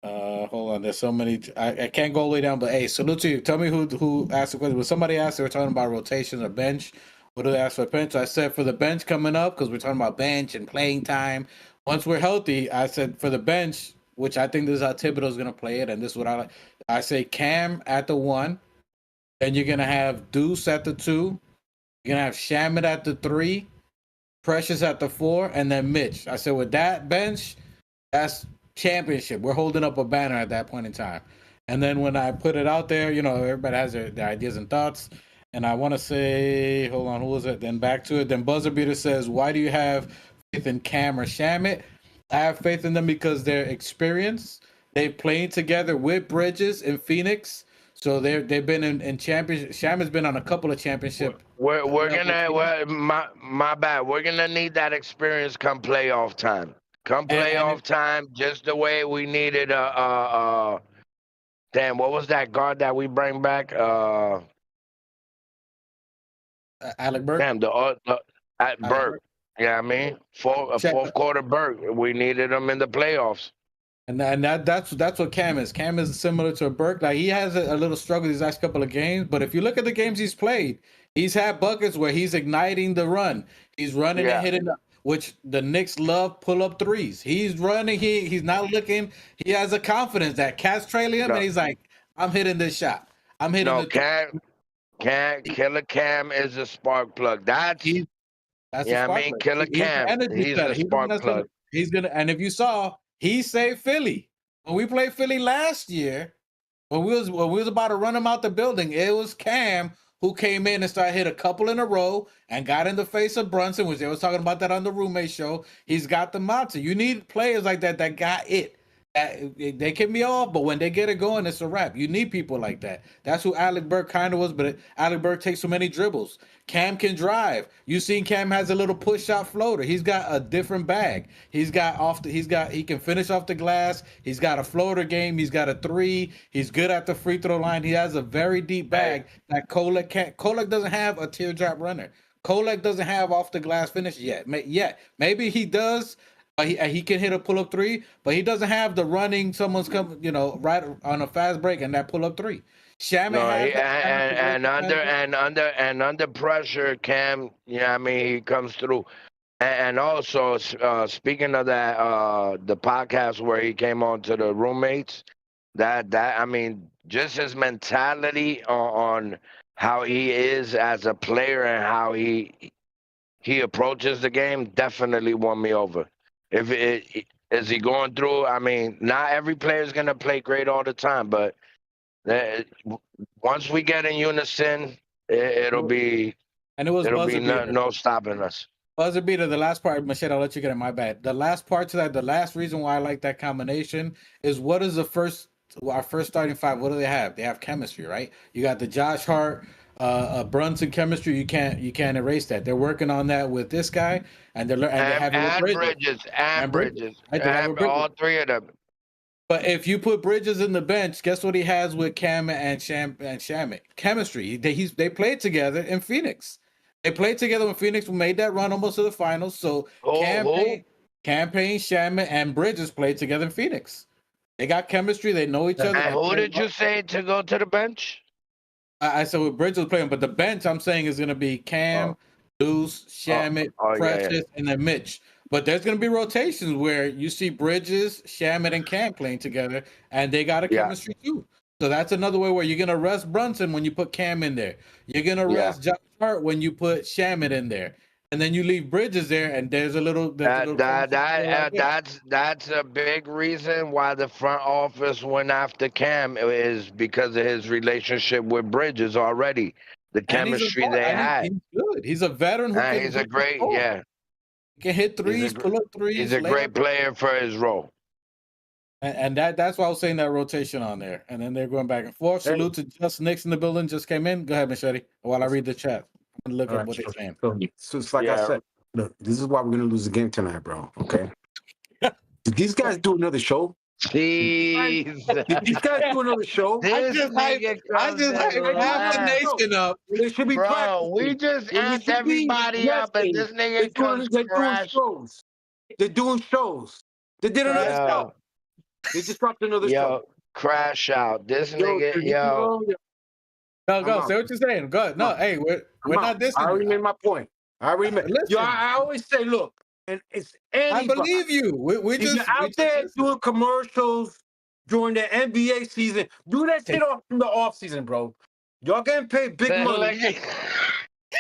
Hold on. There's so many. I can't go all the way down, but hey, salute to you. Tell me who asked the question. Was somebody asked? They were talking about rotation or bench. What do they ask for bench? I said for the bench coming up because we're talking about bench and playing time. Once we're healthy, I said for the bench, which I think this is how Thibodeau's going to play it, and this is what I like. I say Cam at the 1, then you're going to have Deuce at the 2, you're going to have Shamit at the 3, Precious at the 4, and then Mitch. I said with that bench, that's championship. We're holding up a banner at that point in time. And then when I put it out there, everybody has their ideas and thoughts. And I want to say, hold on, who was it? Then back to it. Then Buzzer Beater says, why do you have faith in Cam or Shamit. I have faith in them because they're experienced. They've played together with Bridges in Phoenix. So they've been in championship. Shamit's been on a couple of championship. We're gonna my bad. We're gonna need that experience come playoff time. Come playoff time, just the way we needed damn, what was that guard that we bring back? Alec Burke. Damn, at Burke. Yeah, I mean, fourth quarter Burke. We needed him in the playoffs. And that's what Cam is. Cam is similar to Burke. Like he has a little struggle these last couple of games, but if you look at the games he's played, he's had buckets where he's igniting the run. He's running and hitting, which the Knicks love pull-up threes. He's running. He's not looking. He has a confidence that Cat's trailing him, and he's like, "I'm hitting this shot. I'm hitting." No, Killer Cam is a spark plug. That's yeah. I mean, Killer Cam. He's a spark plug. He's gonna. And if you saw. He saved Philly. When we played Philly last year, when we was about to run him out the building, it was Cam who came in and started hit a couple in a row and got in the face of Brunson, which they was talking about that on the roommate show. He's got the mountain. You need players like that got it. They can be off, but when they get it going, it's a wrap. You need people like that. That's who Alec Burke kind of was, but Alec Burke takes so many dribbles. Cam can drive. You seen Cam has a little push shot floater. He's got a different bag. He can finish off the glass. He's got a floater game. He's got a three. He's good at the free throw line. He has a very deep bag that Kolek can't. Kolek doesn't have a teardrop runner. Kolek doesn't have off the glass finish yet. Maybe he does. He can hit a pull-up three, but he doesn't have the running. Someone's come, right on a fast break and that pull-up three. Shamit under pressure, Cam. Yeah, I mean he comes through. And also, speaking of that, the podcast where he came on to the roommates, that I mean, just his mentality on how he is as a player and how he approaches the game definitely won me over. Is he going through? I mean, not every player is gonna play great all the time, but once we get in unison, it'll be no stopping us. Buzzer beater. The last part, Michelle, I'll let you get it. My bad. The last part to that, the last reason why I like that combination is what is our first starting five? What do they have? They have chemistry, right? You got the Josh Hart. Brunson chemistry, you can't erase that. They're working on that with this guy, and they're Bridges. All three of them. But if you put Bridges in the bench, guess what he has with Cam and Shamit? Chemistry. They played together in Phoenix. They played together in Phoenix. We made that run almost to the finals. So Campaign, Shamit, and Bridges played together in Phoenix. They got chemistry. They know each other. And who did you say to go to the bench? I said with Bridges playing, but the bench I'm saying is going to be Cam, Deuce, Shamit, Precious, and then Mitch. But there's going to be rotations where you see Bridges, Shamit, and Cam playing together, and they got a chemistry too. So that's another way where you're going to rest Brunson when you put Cam in there. You're going to rest Josh Hart when you put Shamit in there. And then you leave Bridges there, and there's a little. That's a big reason why the front office went after Cam is because of his relationship with Bridges already. The chemistry they had. He's good. He's a veteran. He's a great, He can hit threes, pull up threes. He's a great player for his role. And that's why I was saying that rotation on there. And then they're going back and forth. Salute to Just Knicks in the building. Just came in. Go ahead, Machete. While I read the chat. I'm going to look at what they're saying. So it's like I said, look, this is why we're going to lose the game tonight, bro. Okay? Did these guys do another show? Jeez. Did these guys do another show? I just hyped half the nation up. They should be practicing. We just amped everybody up, and this nigga comes crash. They're doing shows. They did another show. They just dropped another show. Crash out. This nigga, Go. Say what you're saying. Go ahead. No, hey, we're not this. I already made my point. I always say, look, and it's anybody. I believe you. We just out there doing commercials during the NBA season. Do that shit off from the off season, bro. Y'all getting paid big money.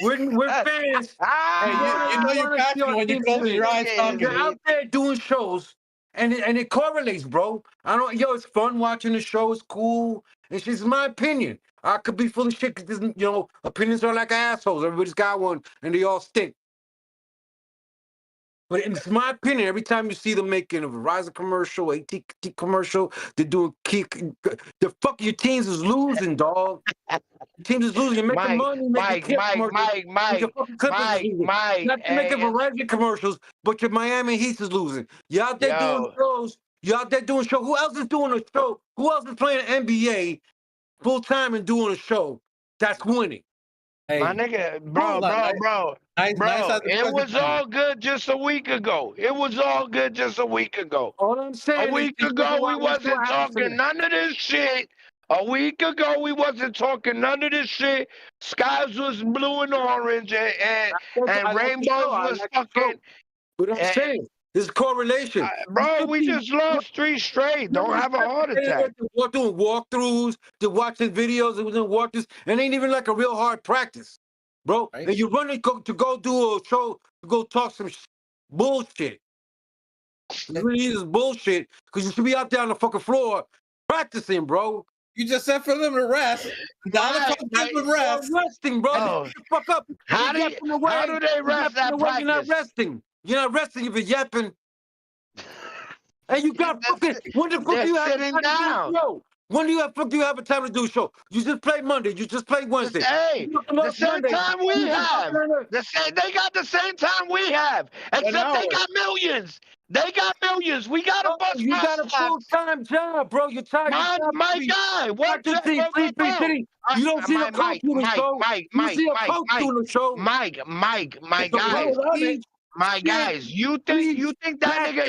We're fans. You know you're passionate when you close your eyes. You're out there doing shows, and it correlates, bro. It's fun watching the show. It's cool. It's just my opinion. I could be full of shit because, opinions are like assholes. Everybody's got one, and they all stink. But it's my opinion. Every time you see them making a Verizon commercial, AT commercial, they're doing the fuck your teams is losing, dog. Your teams is losing. You're making money making your fucking Clippers is losing. Not to making Verizon commercials, but your Miami Heat is losing. You out there doing shows. You out there doing shows. Who else is doing a show? Who else is playing NBA full time and doing a show that's winning? Hey, my nigga, bro. Nice It was all good just a week ago. All I'm saying A week ago, we wasn't talking none of this shit. A week ago, we wasn't talking none of this shit. Skies was blue and orange, and rainbows was fucking. What I'm saying, there's correlation. Bro, we just lost 3 straight. Don't have a heart attack. We're doing walkthroughs, they're watching videos, and we're doing walkthroughs, and it ain't even like a real hard practice, bro. Right. And you run to go do a show, to go talk some bullshit. It really is bullshit, because you should be out there on the fucking floor practicing, bro. You just said for them to rest. The other folks give them rest. You're resting, bro. Oh. Get the fuck up. How do they rest at practice? You're not resting. You're not resting if you're yapping. And you got fucking. When the fuck do you have time to do a show? When do you have a time to do a show? You just play Monday. You just play Wednesday. Hey, the same time we have. They got the same time we have. Except they got millions. They got millions. We got a bunch. You got a full-time job, bro. You're tired. My guy. What? You don't see a coach doing a show. You see a coach doing a show. Mike, my guys. My guys, you think that nigga,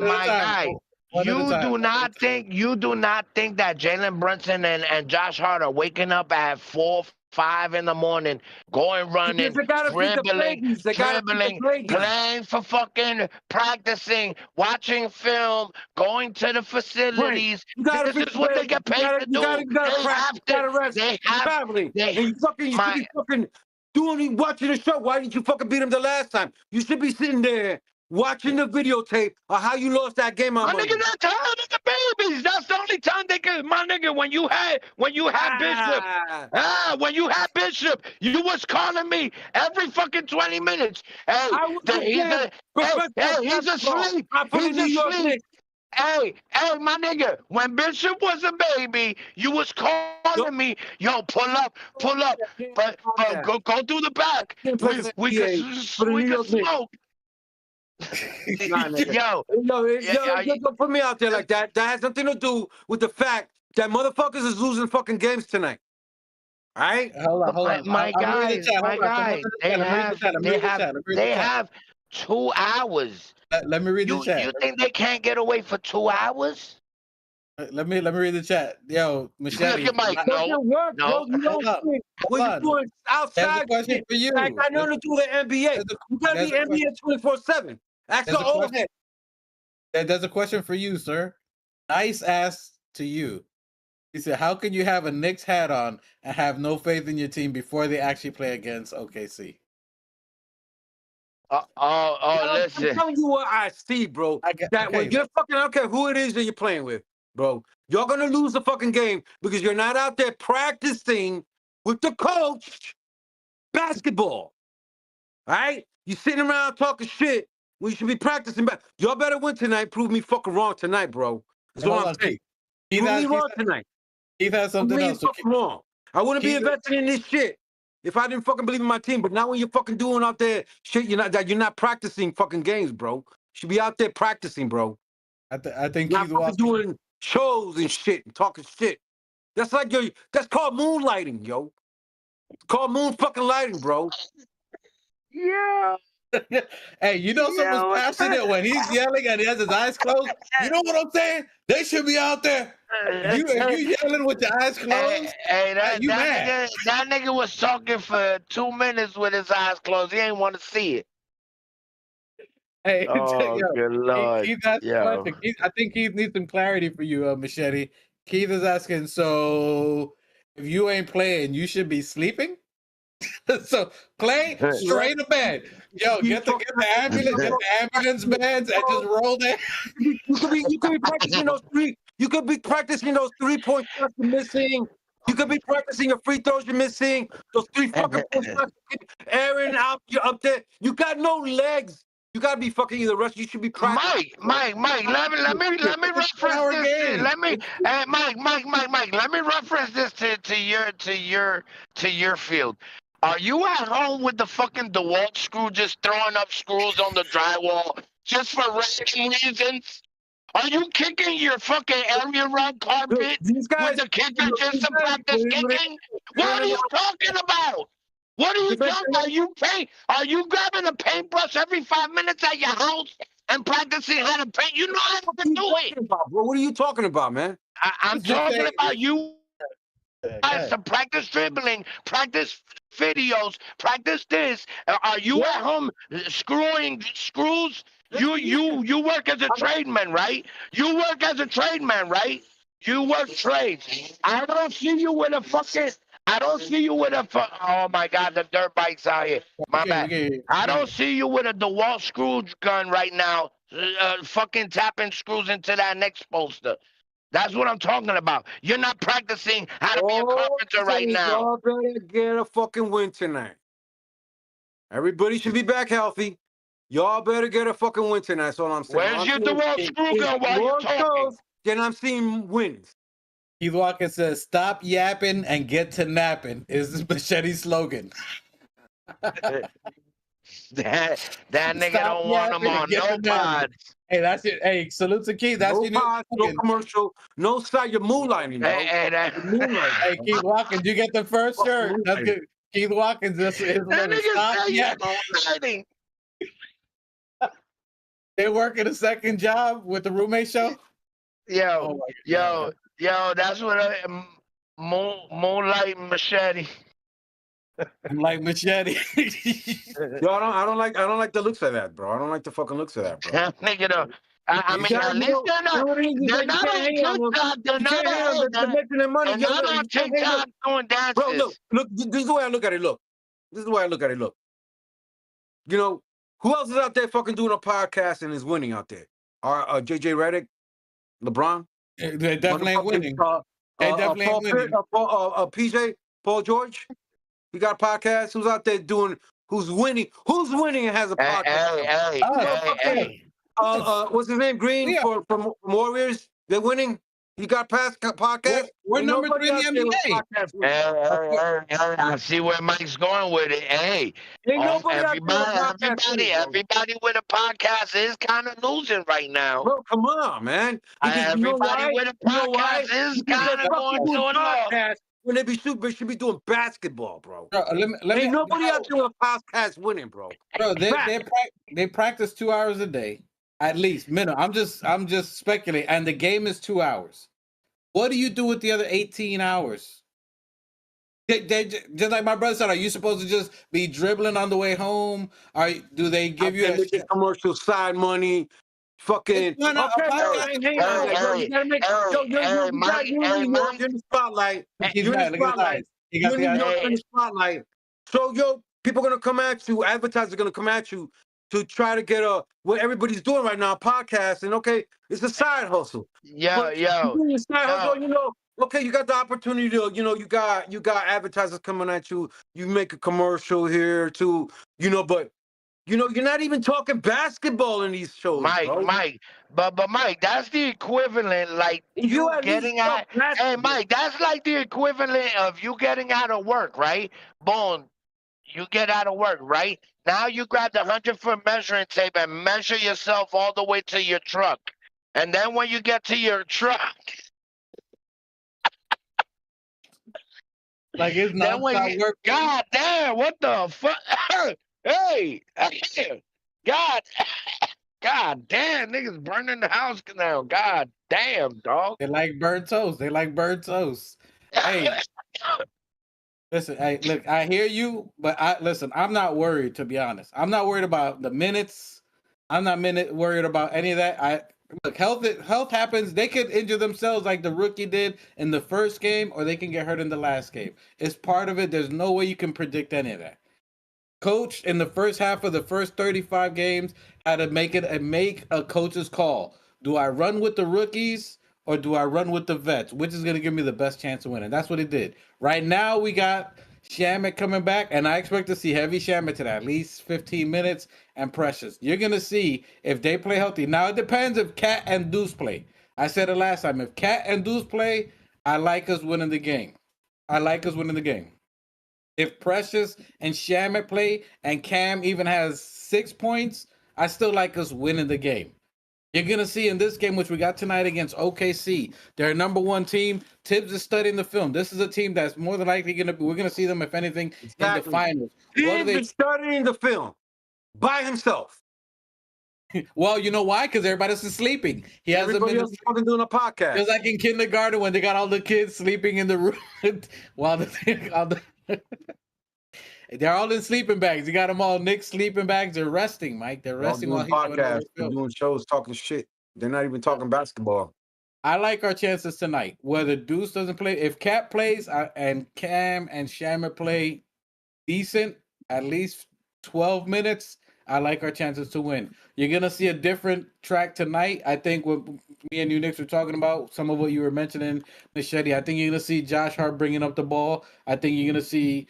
my guy, you do not think that Jalen Brunson and Josh Hart are waking up at 4, 5 in the morning, going running, dribbling, playing for fucking practicing, watching film, going to the facilities. This is what they get paid to do. They have to. Watching the show. Why didn't you fucking beat him the last time? You should be sitting there watching the videotape of how you lost that game on My Monday. nigga, that's how the babies. That's the only time they could. My nigga, when you had Bishop, you was calling me every fucking 20 minutes. Hey, he's asleep. Hey, my nigga, when Bishop was a baby, you was calling me, yo, pull up, but go through the back. We can smoke. Yo, don't put me out there like that. That has nothing to do with the fact that motherfuckers is losing fucking games tonight. All right? Hold on. My guys, they have 2 hours. Let me read the chat. You think they can't get away for 2 hours? Let me read the chat. Yo, Michelle. Look at Mike. No. What you doing outside? Question for you. I got nothing to do with the NBA. You gotta be NBA 24/7. Ask the old head. There's a question for you, sir. Nice ass to you. He said, "How can you have a Knicks hat on and have no faith in your team before they actually play against OKC?" Listen. I'm telling you what I see, bro. When you're fucking, I don't care who it is that you're playing with, bro. You're gonna lose the fucking game because you're not out there practicing with the coach basketball. All right? You sitting around talking shit when you should be practicing. Y'all better win tonight. Prove me fucking wrong tonight, bro. That's what I'm saying. Prove me wrong tonight. He's had something else. Wrong. I wouldn't be investing in this shit if I didn't fucking believe in my team. But now when you're fucking doing out there shit, you're not practicing fucking games, bro. You should be out there practicing, bro. I think not he's doing shows and shit and talking shit. That's like that's called moonlighting, yo. It's called moon fucking lighting, bro. Yeah. Hey, you know someone's passionate when he's yelling and he has his eyes closed? You know what I'm saying? They should be out there. You yelling with your eyes closed? Hey, that nigga was talking for 2 minutes with his eyes closed. He ain't want to see it. Hey, good Lord. I think Keith needs some clarity for you, Machete. Keith is asking, so if you ain't playing, you should be sleeping? So Clay, straight to bed. Yo, get the ambulance beds and just roll there. You could be practicing those 3 point shots you're missing. You could be practicing your free throws you're missing. Those 3 fucking push shots. Aaron out, you're up there. You got no legs. You gotta be fucking either rusty. You should be practicing. Mike, let me reference this. Mike, let me reference this to your field. Are you at home with the fucking DeWalt screw just throwing up screws on the drywall just for random reasons? Are you kicking your fucking area rug carpet These guys, with the kicker just to practice kicking? What are you talking about? What are you talking about? Are you grabbing a paintbrush every 5 minutes at your house and practicing how to paint? You know how to do it. Bro, what are you talking about, man? I'm talking about you guys to practice dribbling, practice videos, practice this. Are you at home screwing screws? You work as a tradesman, right? You work as a tradesman, right? You work trades. I don't see you with a fucking. I don't see you with a. Oh my God, the dirt bike's out here. My bad. I don't see you with a DeWalt screw gun right now. Fucking tapping screws into that next poster. That's what I'm talking about. You're not practicing how to be a carpenter right now. Y'all better get a fucking win tonight. Everybody should be back healthy. Y'all better get a fucking win tonight. That's all I'm saying. Where's your DeWalt screw gun while you're talking? Then I'm seeing wins. Keith Watkins says, "Stop yapping and get to napping." Is this Machete's slogan? That nigga don't want them on no pods. Hey, that's it. Hey, salute to Keith. That's No your new pods, no commercial, no side. You're moonlighting, bro. Hey, Keith Watkins, you get the first shirt. That's good. Keith Watkins, this is that nigga stop say yapping. moonlighting. They working a second job with the roommate show. Yo, that's what moonlight machete. Like Machete. Yo, I don't like the looks of that, bro. I don't like the fucking looks of that, bro. That nigga though. I mean, at least they're not on TikTok doing dances. Bro, look, this is the way I look at it. This is the way I look at it. Look. You know, who else is out there fucking doing a podcast and is winning out there? JJ Redick, LeBron? They definitely ain't winning. They definitely ain't winning. PJ, Paul George? He got a podcast. Who's out there doing? Who's winning? Who's winning and has a podcast? Hey. What's his name? Green from Warriors. They're winning. You got podcast. We're number 3 in the NBA. I see where Mike's going with it. Hey, everybody with a podcast is kind of losing right now. Bro, come on, man. Everybody with a podcast is kind of going to a loss. When they should be doing basketball, bro. Ain't nobody out there with a podcast winning, bro. Bro, they practice 2 hours a day, at least minimum. I'm just speculating, and the game is 2 hours. What do you do with the other 18 hours? They just like my brother said. Are you supposed to just be dribbling on the way home? Do they give you a commercial side money? Fucking you're in the spotlight. You're in the spotlight. So people are gonna come at you. Advertisers are gonna come at you to try to get what everybody's doing right now, podcast. And it's a side hustle. Okay, you got the opportunity to, you got advertisers coming at you. You make a commercial here too, but. You're not even talking basketball in these shows, bro. Mike, but Mike, that's the equivalent, like you getting out. Hey, Mike, that's like the equivalent of you getting out of work, right? Boom, you get out of work, right? Now you grab the 100-foot measuring tape and measure yourself all the way to your truck, and then when you get to your truck, like it's not work. God damn, what the fuck? Hey, God damn, niggas burning the house now. God damn, dog. They like burnt toast. Hey, listen, hey, look, I hear you, but I'm not worried, to be honest. I'm not worried about the minutes. I'm not worried about any of that. Look, health happens. They could injure themselves like the rookie did in the first game, or they can get hurt in the last game. It's part of it. There's no way you can predict any of that. Coach in the first half of the first 35 games had to make a coach's call. Do I run with the rookies or do I run with the vets? Which is going to give me the best chance of winning? That's what he did. Right now, we got Shamet coming back, and I expect to see heavy Shamet today, at least 15 minutes, and Precious. You're going to see if they play healthy. Now, it depends if Cat and Deuce play. I said it last time. If Cat and Deuce play, I like us winning the game. If Precious and Shamet play and Cam even has 6 points, I still like us winning the game. You're going to see in this game, which we got tonight against OKC, they're number one team. Tibbs is studying the film. This is a team that's more than likely going to be, we're going to see them, if anything, in the finals. Tibbs is studying the film by himself. Well, you know why? Because everybody's sleeping. Everybody else is fucking doing a podcast. It's like in kindergarten when they got all the kids sleeping in the room while they're all in sleeping bags. You got them all Knicks sleeping bags. They're resting, Mike. They're resting while he's doing shows, talking shit. They're not even talking basketball. I like our chances tonight. Whether Deuce doesn't play, if Cat plays and Cam and Shamet play decent, at least 12 minutes, I like our chances to win. You're going to see a different track tonight. I think what me and you, Knicks, were talking about, some of what you were mentioning, Machete. I think you're going to see Josh Hart bringing up the ball. I think you're going to see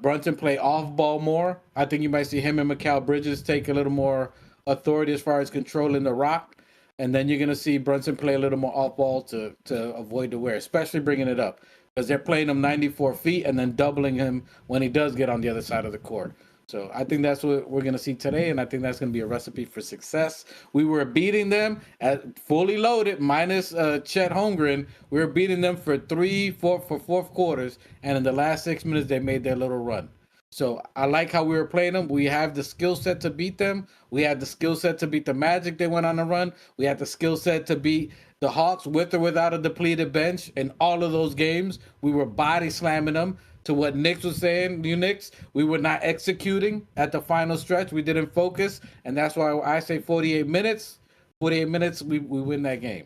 Brunson play off ball more. I think you might see him and Mikal Bridges take a little more authority as far as controlling the rock. And then you're going to see Brunson play a little more off ball to avoid the wear, especially bringing it up. Because they're playing him 94 feet and then doubling him when he does get on the other side of the court. So I think that's what we're going to see today, and I think that's going to be a recipe for success. We were beating them at fully loaded, minus Chet Holmgren. We were beating them for fourth quarters, and in the last 6 minutes, they made their little run. So I like how we were playing them. We have the skill set to beat them. We had the skill set to beat the Magic. They went on a run. We had the skill set to beat the Hawks with or without a depleted bench. In all of those games, we were body slamming them. To what Knicks was saying, you Knicks, we were not executing at the final stretch. We didn't focus, and that's why I say 48 minutes. 48 minutes, we win that game.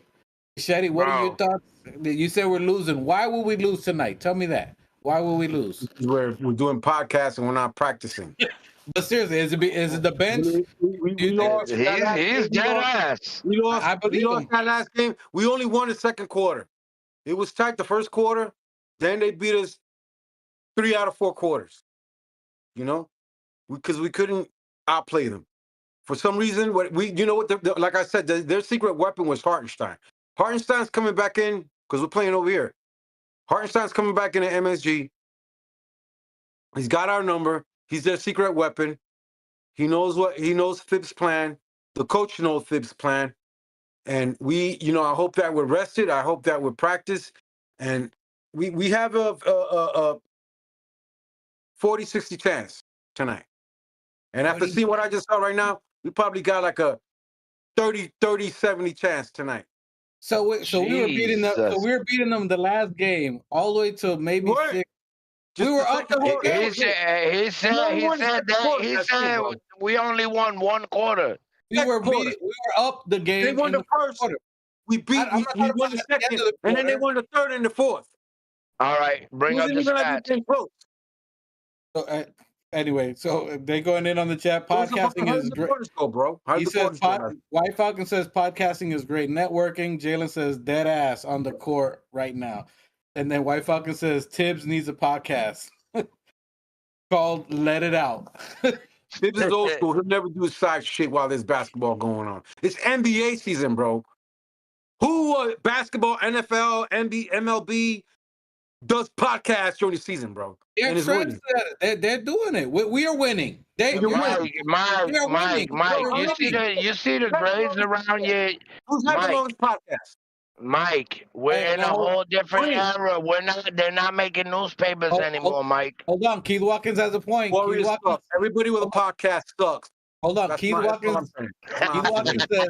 Shetty, what are your thoughts? You said we're losing. Why will we lose tonight? Tell me that. Why will we lose? We're doing podcasts and we're not practicing. But seriously, is it the bench? We lost. He's dead ass. We lost that last game. We only won the second quarter. It was tight the first quarter. Then they beat us 3 out of 4 quarters, because we couldn't outplay them. For some reason, like I said, their secret weapon was Hartenstein. Hartenstein's coming back in because we're playing over here. Hartenstein's coming back in at MSG. He's got our number. He's their secret weapon. He knows Thibbs' plan. The coach knows Thibbs' plan. And I hope that we're rested. I hope that we're practiced. And we have a 40-60 chance tonight. And after seeing what I just saw right now, we probably got like a 30-70 chance tonight. So we were beating them. So we were beating them the last game all the way to maybe 6. We were up the whole game. He said we only won one quarter. We were up the game. They won the first quarter. We won the second, and then they won the third and the fourth. All right, bring up the stats. So, anyway, so they're going in on the chat. Podcasting is great. Bro? He says, White Falcon says podcasting is great networking. Jalen says dead ass on the court right now. And then White Falcon says Tibbs needs a podcast called Let It Out. Tibbs is old school. He'll never do side shit while there's basketball going on. It's NBA season, bro. Who basketball, NFL, MLB does podcasts during the season, bro? They're doing it. We are winning. Mike, you see the grades around your. Who's having the longest podcast? Mike, we're in a whole different era. They're not making newspapers anymore, Mike. Hold on, Keith Watkins has a point. Everybody with a podcast sucks. Hold on, Keith Watkins. Keith Watkins said,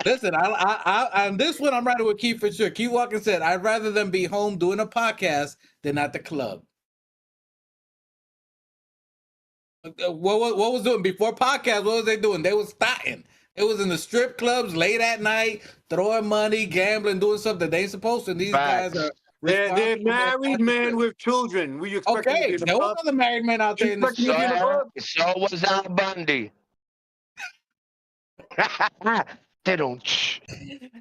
"Listen, I on this one I'm riding with Keith for sure." Keith Watkins said, "I'd rather them be home doing a podcast than at the club." What was doing before podcast? What was they doing? They was starting. It was in the strip clubs late at night, throwing money, gambling, doing stuff that they ain't supposed to. These guys are they're married men with children. We expect them to be in the there was other married men out there in the So was Al Bundy.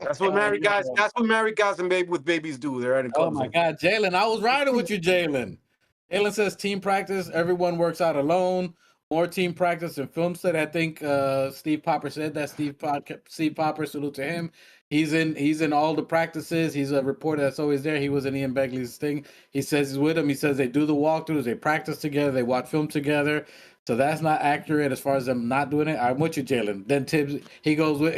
That's what married guys. That's what married guys and with babies do. They're at Oh clubs. my God, Jalen! I was riding with you, Jalen. Jalen says team practice. Everyone works out alone. More team practice and film set. I think Steve Popper said that. Steve Popper, salute to him. He's in all the practices. He's a reporter that's always there. He was in Ian Begley's thing. He says he's with him. He says they do the walkthroughs. They practice together. They watch film together. So that's not accurate as far as them not doing it. I'm with you, Jalen. Then Tibbs, he goes with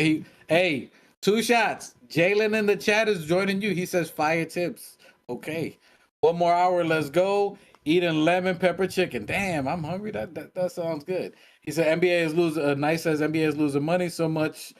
hey, 2 shots. Jalen in the chat is joining you. He says fire Tibbs. Okay. 1 more hour. Let's go. Eating lemon pepper chicken. Damn, I'm hungry. That sounds good. He said NBA is losing. Nice says NBA is losing money so much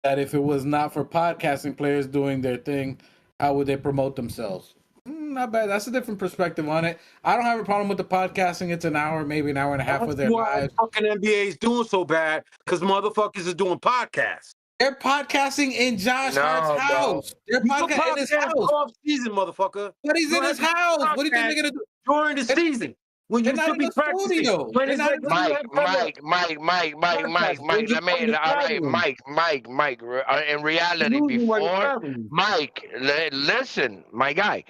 that if it was not for podcasting players doing their thing, how would they promote themselves? Not bad. That's a different perspective on it. I don't have a problem with the podcasting. It's an hour, maybe an hour and a half of their lives. Fucking NBA is doing so bad because motherfuckers is doing podcasts. They're podcasting in Josh Hart's house. They're podcasting in his house. Off season, motherfucker. But he's in his house. What do you think they're gonna do during the season? When you should be practicing. Mike. In reality, before Mike, listen, my guy.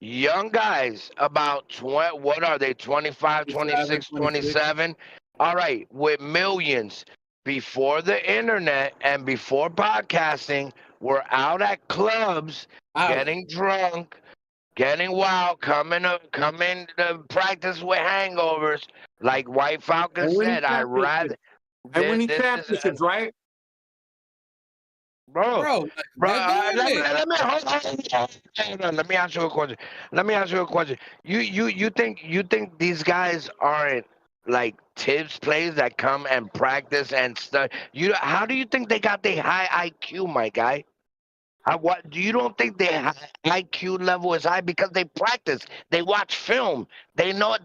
Young guys, about 20, what are they? 25, 26, 27. All right, with millions. Before the internet and before podcasting, we're out at clubs, getting drunk, getting wild, coming to practice with hangovers. Like White Falcon said, I'd rather. And winning championships, right? Bro, let me ask you a question. You think these guys aren't like Tibs players that come and practice and stuff? How do you think they got their high IQ, my guy? You don't think their IQ level is high because they practice, they watch film, they know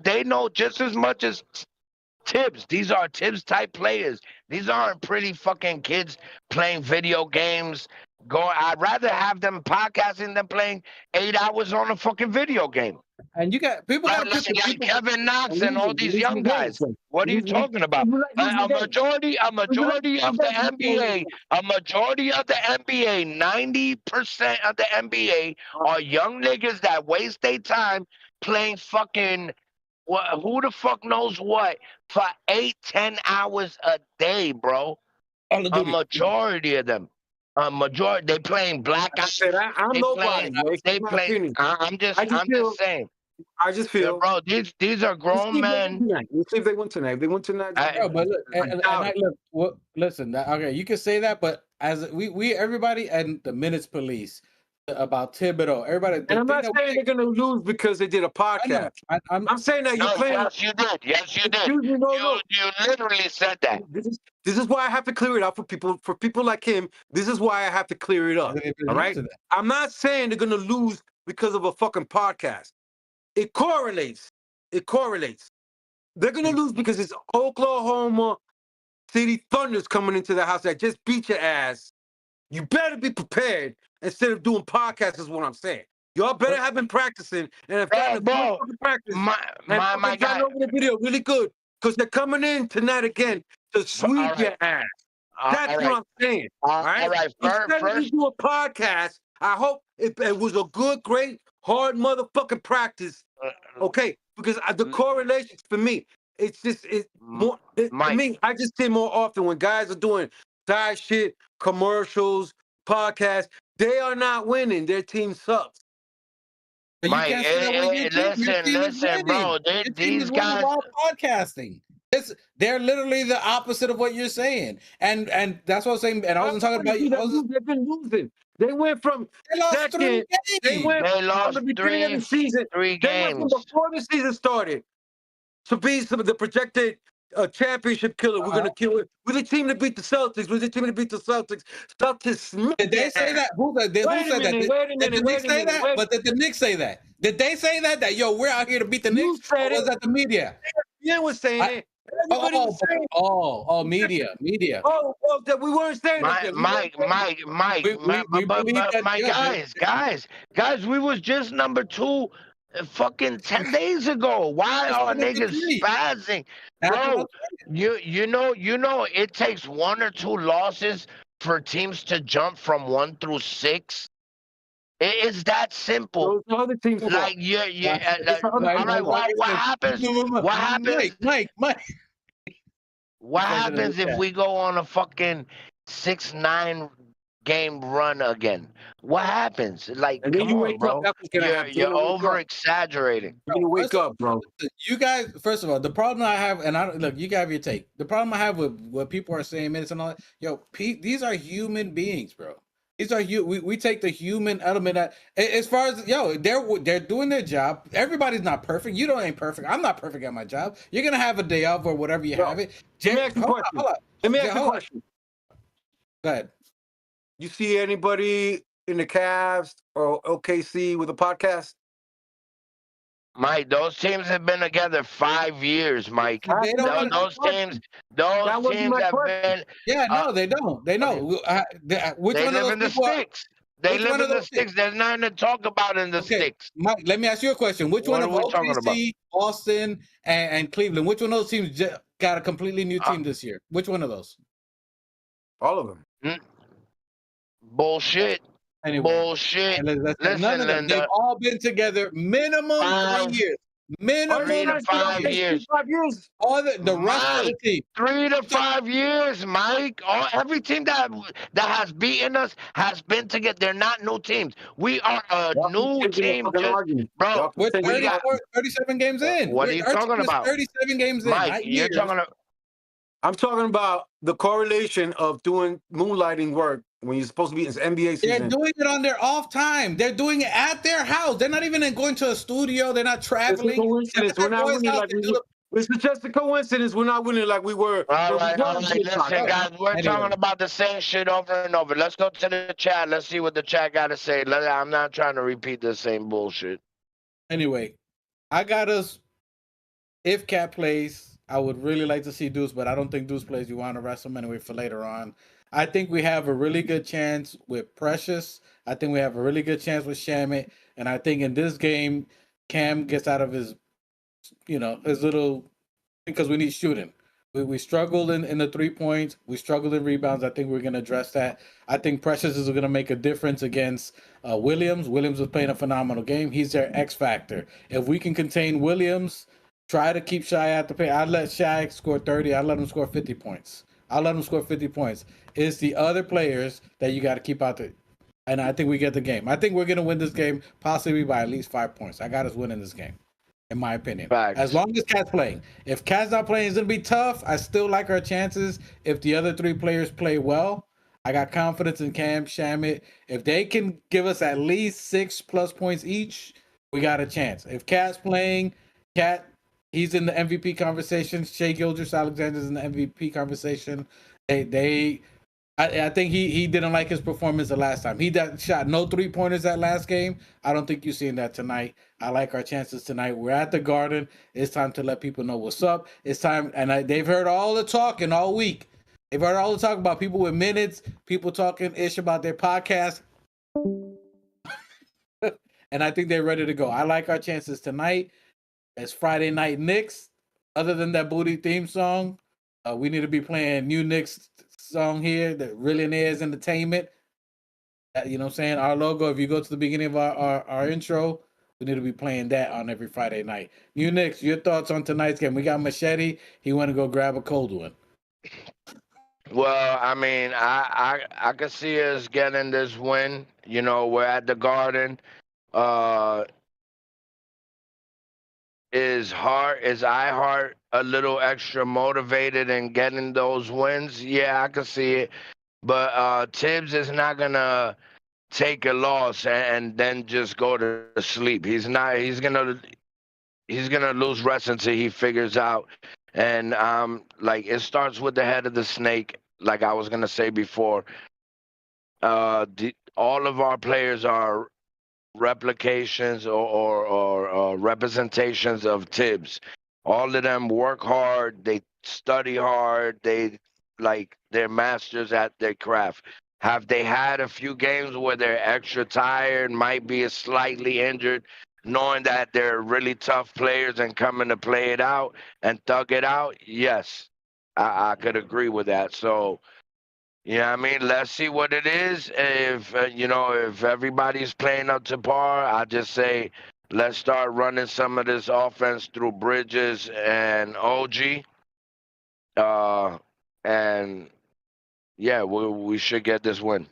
just as much as Tibs. These are Tibs type players. These aren't pretty fucking kids playing video games. I'd rather have them podcasting than playing 8 hours on a fucking video game. And you got people like Kevin Knox and all these young guys. What are you talking about? A majority of the NBA, 90% of the NBA are young niggas that waste their time playing fucking who the fuck knows what for 8-10 hours a day, bro. A majority of them. They playing Black Ops. I'm nobody. I'm just saying. I just feel, bro, these are grown men. Let's see if they win tonight. If they win tonight, but look, listen. Okay, you can say that, but as we everybody and the Minutes Police about Thibodeau, everybody. And I'm not saying they're gonna lose because they did a podcast. I'm saying that you're playing. Yes, you did. Yes, you did. You literally said that. This is why I have to clear it up for people like him. This is why I have to clear it up. All right. I'm not saying they're gonna lose because of a fucking podcast. It correlates. They're gonna lose because it's Oklahoma City Thunder's coming into the house that just beat your ass. You better be prepared instead of doing podcasts. Is what I'm saying. Y'all better have been practicing and have gotten a good practice. My guy over the video really good because they're coming in tonight again to sweep your ass. That's what I'm saying. All right. Instead of you do a podcast, I hope it was a good, great, hard motherfucking practice. Okay, because the correlations for me, it's more. For me, I just see more often when guys are doing side shit, commercials, podcasts. They are not winning. Their team sucks. Mike, listen, bro. These guys podcasting. They're literally the opposite of what you're saying, and that's what I'm saying. And I wasn't talking about you. They've been losing. They went from second. They lost from the beginning of the season. 3 games. They went from before the season started to be some of the projected championship killer. We're gonna kill it. We're the team to beat the Celtics. Celtics. Did they say that? Who said that? Did the Knicks say that? But did the Knicks say that? Did they say that? That we're out here to beat the Knicks? Or was that the media? Yeah, was saying it. Media. That we weren't saying that. Guys, we was just number 2 fucking 10 days ago. Why are niggas spazzing? Bro, you know, it takes 1 or 2 losses for teams to jump from 1 through 6. It's that simple. Those other teams fault. Like all right, what happens? What happens? Mike. What He says it in the happens if chat. we go on a fucking 6-9 game run again? What happens? Like, And then come you on, wake bro. up. That's what's gonna happen. You're over exaggerating. You're gonna wake up, bro. You guys, first of all, the problem I have, and I look, you have your take. The problem I have with what people are saying, minutes and all that, yo, Pete, these are human beings, bro. These are we take the human element as far as they're doing their job. Everybody's not perfect. You ain't perfect. I'm not perfect at my job. You're gonna have a day off or whatever you have it. Let me ask you a question. Let me ask you a question. Go ahead. You see anybody in the Cavs or OKC with a podcast? Mike, those teams have been together 5 years, Mike. Those teams have been. Yeah, no, they don't. They know. Which they one live of in those the people sticks. They live in the sticks. There's nothing to talk about in the sticks. Mike, let me ask you a question. Which one of OKC, Boston, and Cleveland, which one of those teams got a completely new team this year? Which one of those? All of them. Bullshit. Anyway, bullshit. Listen, Linda. They've all been together minimum 3 years. Minimum 3 to 5 years. 5 years. All the rest of the team. 3 to 5 years, Mike. Every team that has beaten us has been together. They're not new teams. We are a new team. Bro, we're 37 games in. What are you talking about? 37 games Mike, in. you're talking about. I'm talking about the correlation of doing moonlighting work when you're supposed to be in NBA season. They're doing it on their off time. They're doing it at their house. They're not even going to a studio. They're not traveling. It's we're not winning like it's just a coincidence. We're not winning like we were. All right. Listen, guys, we're talking about the same shit over and over. Let's go to the chat. Let's see what the chat got to say. I'm not trying to repeat the same bullshit. Anyway, I got us. If Cat plays, I would really like to see Deuce, but I don't think Deuce plays. You want to rest him anyway for later on. I think we have a really good chance with Precious. I think we have a really good chance with Shamit. And I think in this game, Cam gets out of his little, because we need shooting. We struggled in the 3 points. We struggled in rebounds. I think we're going to address that. I think Precious is going to make a difference against Williams. Williams was playing a phenomenal game. He's their X factor. If we can contain Williams, try to keep Shai at the paint. I'd let Shai score 30. I'd let him score 50 points. It's the other players that you got to keep out there. And I think we get the game. I think we're going to win this game possibly by at least 5 points. I got us winning this game, in my opinion. Facts. As long as Cat's playing. If Cat's not playing, it's going to be tough. I still like our chances if the other three players play well. I got confidence in Cam, Shamit. If they can give us at least 6+ points each, we got a chance. If Cat's playing, he's in the MVP conversation. Shai Gilgeous-Alexander's in the MVP conversation. I think he didn't like his performance the last time. He shot no 3-pointers that last game. I don't think you're seeing that tonight. I like our chances tonight. We're at the Garden. It's time to let people know what's up. It's time, and they've heard all the talking all week. They've heard all the talk about people with minutes, people talking ish about their podcast. And I think they're ready to go. I like our chances tonight. It's Friday Night Knicks. Other than that booty theme song, we need to be playing New Knicks song here, the Millionaires Entertainment. You know what I'm saying? Our logo, if you go to the beginning of our intro, we need to be playing that on every Friday night. New Knicks, your thoughts on tonight's game? We got Machete. He want to go grab a cold one. Well, I mean, I could see us getting this win. You know, we're at the Garden. Is iHeart a little extra motivated in getting those wins? Yeah, I can see it. But Tibbs is not gonna take a loss and then just go to sleep. He's not. He's gonna lose rest until he figures out. And like, it starts with the head of the snake. Like I was gonna say before, all of our players are replications or representations of Tibbs. All of them work hard, they study hard, they're masters at their craft. Have they had a few games where they're extra tired, might be slightly injured, knowing that they're really tough players and coming to play it out and thug it out? Yes, I could agree with that. So Yeah, I mean, let's see what it is. If if everybody's playing up to par, I just say let's start running some of this offense through Bridges and OG. And yeah, we should get this win.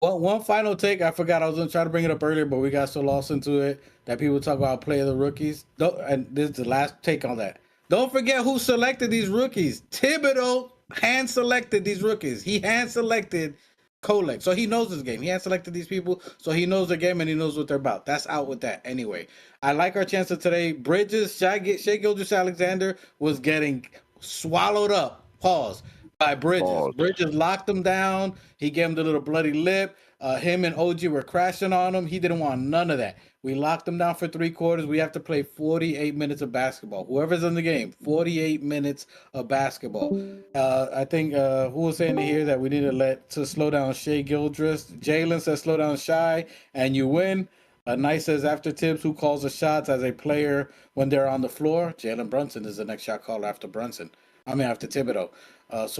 Well, one final take. I forgot I was going to try to bring it up earlier, but we got so lost into it that people talk about play of the rookies. And this is the last take on that. Don't forget who selected these rookies. Thibodeau hand selected these rookies. He hand selected Kolek. So he knows this game. He hand selected these people, so he knows the game and he knows what they're about. That's out with that. Anyway, I like our chances today. Bridges, Shai Gilgeous-Alexander was getting swallowed up. Pause. By Bridges. Pause. Bridges locked him down. He gave him the little bloody lip. Him and OG were crashing on him. He didn't want none of that. We locked him down for 3 quarters. We have to play 48 minutes of basketball. Whoever's in the game, 48 minutes of basketball. I think who was saying here that we need to slow down Shai Gilgeous. Jalen says slow down Shai and you win. Nice says after Tibs, who calls the shots as a player when they're on the floor? Jalen Brunson is the next shot caller after after Thibodeau.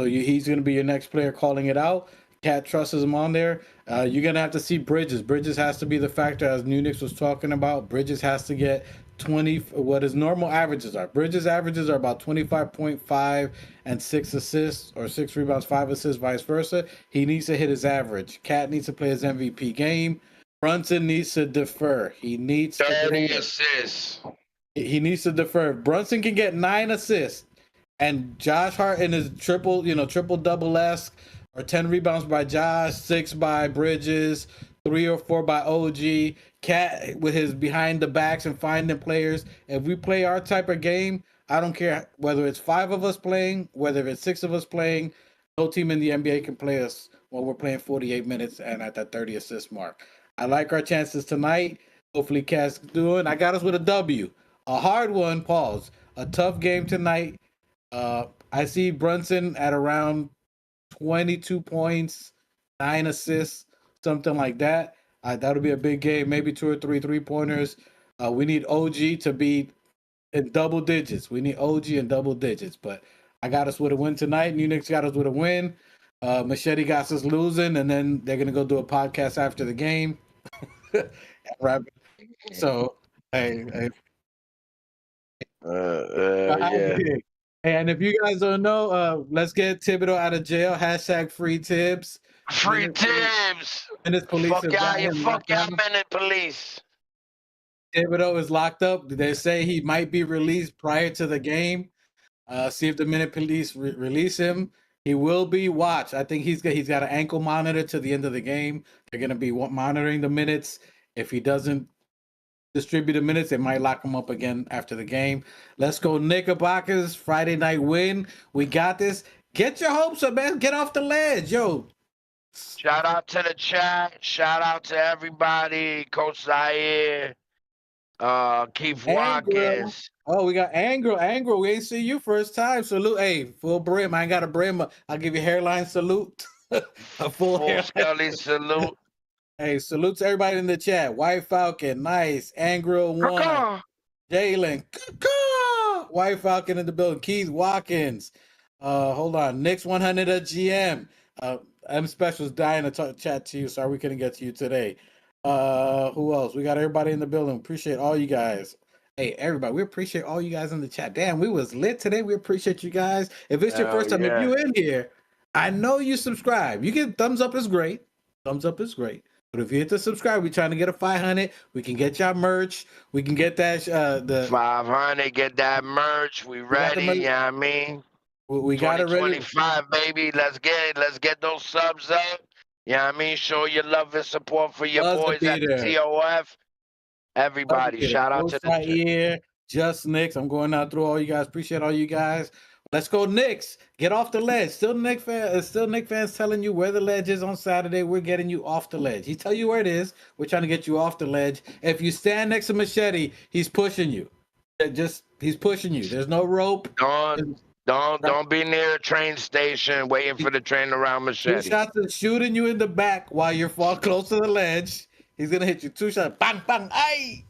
He's going to be your next player calling it out. Cat trusts him on there. You're going to have to see Bridges. Bridges has to be the factor, as New Knicks was talking about. Bridges has to get 20, what his normal averages are. Bridges' averages are about 25.5 and 6 assists, or 6 rebounds, 5 assists, vice versa. He needs to hit his average. Cat needs to play his MVP game. Brunson needs to defer. He needs 30 assists. He needs to defer. Brunson can get 9 assists. And Josh Hart in his triple double-esque, or 10 rebounds by Josh, 6 by Bridges, 3 or 4 by OG. Cat with his behind the backs and finding players. If we play our type of game, I don't care whether it's 5 of us playing, whether it's 6 of us playing. No team in the NBA can play us when we're playing 48 minutes and at that 30 assist mark. I like our chances tonight. Hopefully Cat's doing. I got us with a W. A hard one, pause. A tough game tonight. I see Brunson at around 22 points, 9 assists, something like that. That'll be a big game, maybe 2 or 3 3-pointers. We need OG to be in double digits. We need OG in double digits. But I got us with a win tonight. New Knicks got us with a win. Machete got us losing, and then they're going to go do a podcast after the game. So, hey. Yeah. And if you guys don't know, let's get Thibodeau out of jail. # free Tibs. Free Tibs. Minutes police. Fuck y'all, minute police. Thibodeau is locked up. They say he might be released prior to the game. See if the minute police release him. He will be watched. I think he's got an ankle monitor to the end of the game. They're going to be monitoring the minutes. If he doesn't distribute the minutes, they might lock him up again after the game. Let's go Knickerbockers. Friday night win. We got this. Get your hopes up, man. Get off the ledge, yo. Shout out to the chat. Shout out to everybody. Coach Zaire. Keith Watkins. Oh, we got Angro. We ain't see you first time. Salute. Hey, full brim. I ain't got a brim. I'll give you hairline salute. A full Scully salute. Hey, salute to everybody in the chat. White Falcon, nice. Angro 1. Jalen. White Falcon in the building. Keith Watkins. Hold on. Knicks 100 at GM. M Special's dying to chat to you. Sorry we couldn't get to you today. Who else? We got everybody in the building. Appreciate all you guys. Hey, everybody, we appreciate all you guys in the chat. Damn, we was lit today. We appreciate you guys. If it's your first time, if you in here, I know you subscribe. You get thumbs up is great. Thumbs up is great. But if you hit the subscribe, we're trying to get a 500. We can get y'all merch. We can get that the 500. Get that merch. We ready. You know what I mean? We got it ready. 25, baby. Let's get those subs up. You know what I mean? Show your love and support for your boys at the TOF. Everybody, shout out to the here. Just Knicks. I'm going out through all you guys. Appreciate all you guys. Let's go Knicks. Get off the ledge. Still Knicks fans telling you where the ledge is on Saturday. We're getting you off the ledge. He tell you where it is. We're trying to get you off the ledge. If you stand next to Machete, he's pushing you. He's pushing you. There's no rope. Don't be near a train station waiting for the train around Machete. 2 shots is shooting you in the back while you're fall close to the ledge. He's gonna hit you 2 shots. Bang, bang, aye.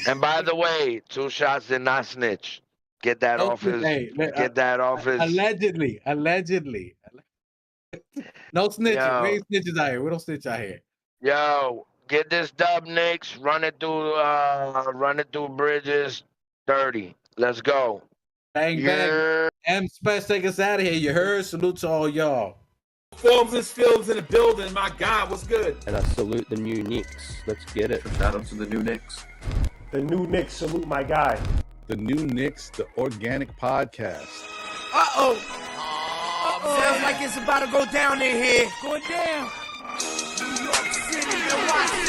And by the way, 2 shots did not snitch. Get that off his. Get that off his. Allegedly. No snitching. Yo. We ain't snitches out here. We don't snitch out here. Yo, get this dub, Knicks. Run it through Bridges 30. Let's go. Bang, bang. Yeah. M Special, take us out of here. You heard? Salute to all y'all. Films and films in the building. My God, what's good? And I salute the new Knicks. Let's get it. Shout out to the new Knicks. The new Knicks salute my guy. The New Knicks, the organic podcast. Uh-oh. Sounds like it's about to go down in here. Going down. New York City, NYC.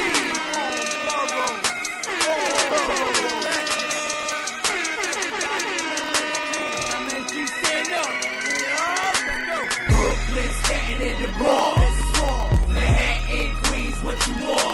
Brooklyn, Staten, and the Bronx. Manhattan, Queens, what you want?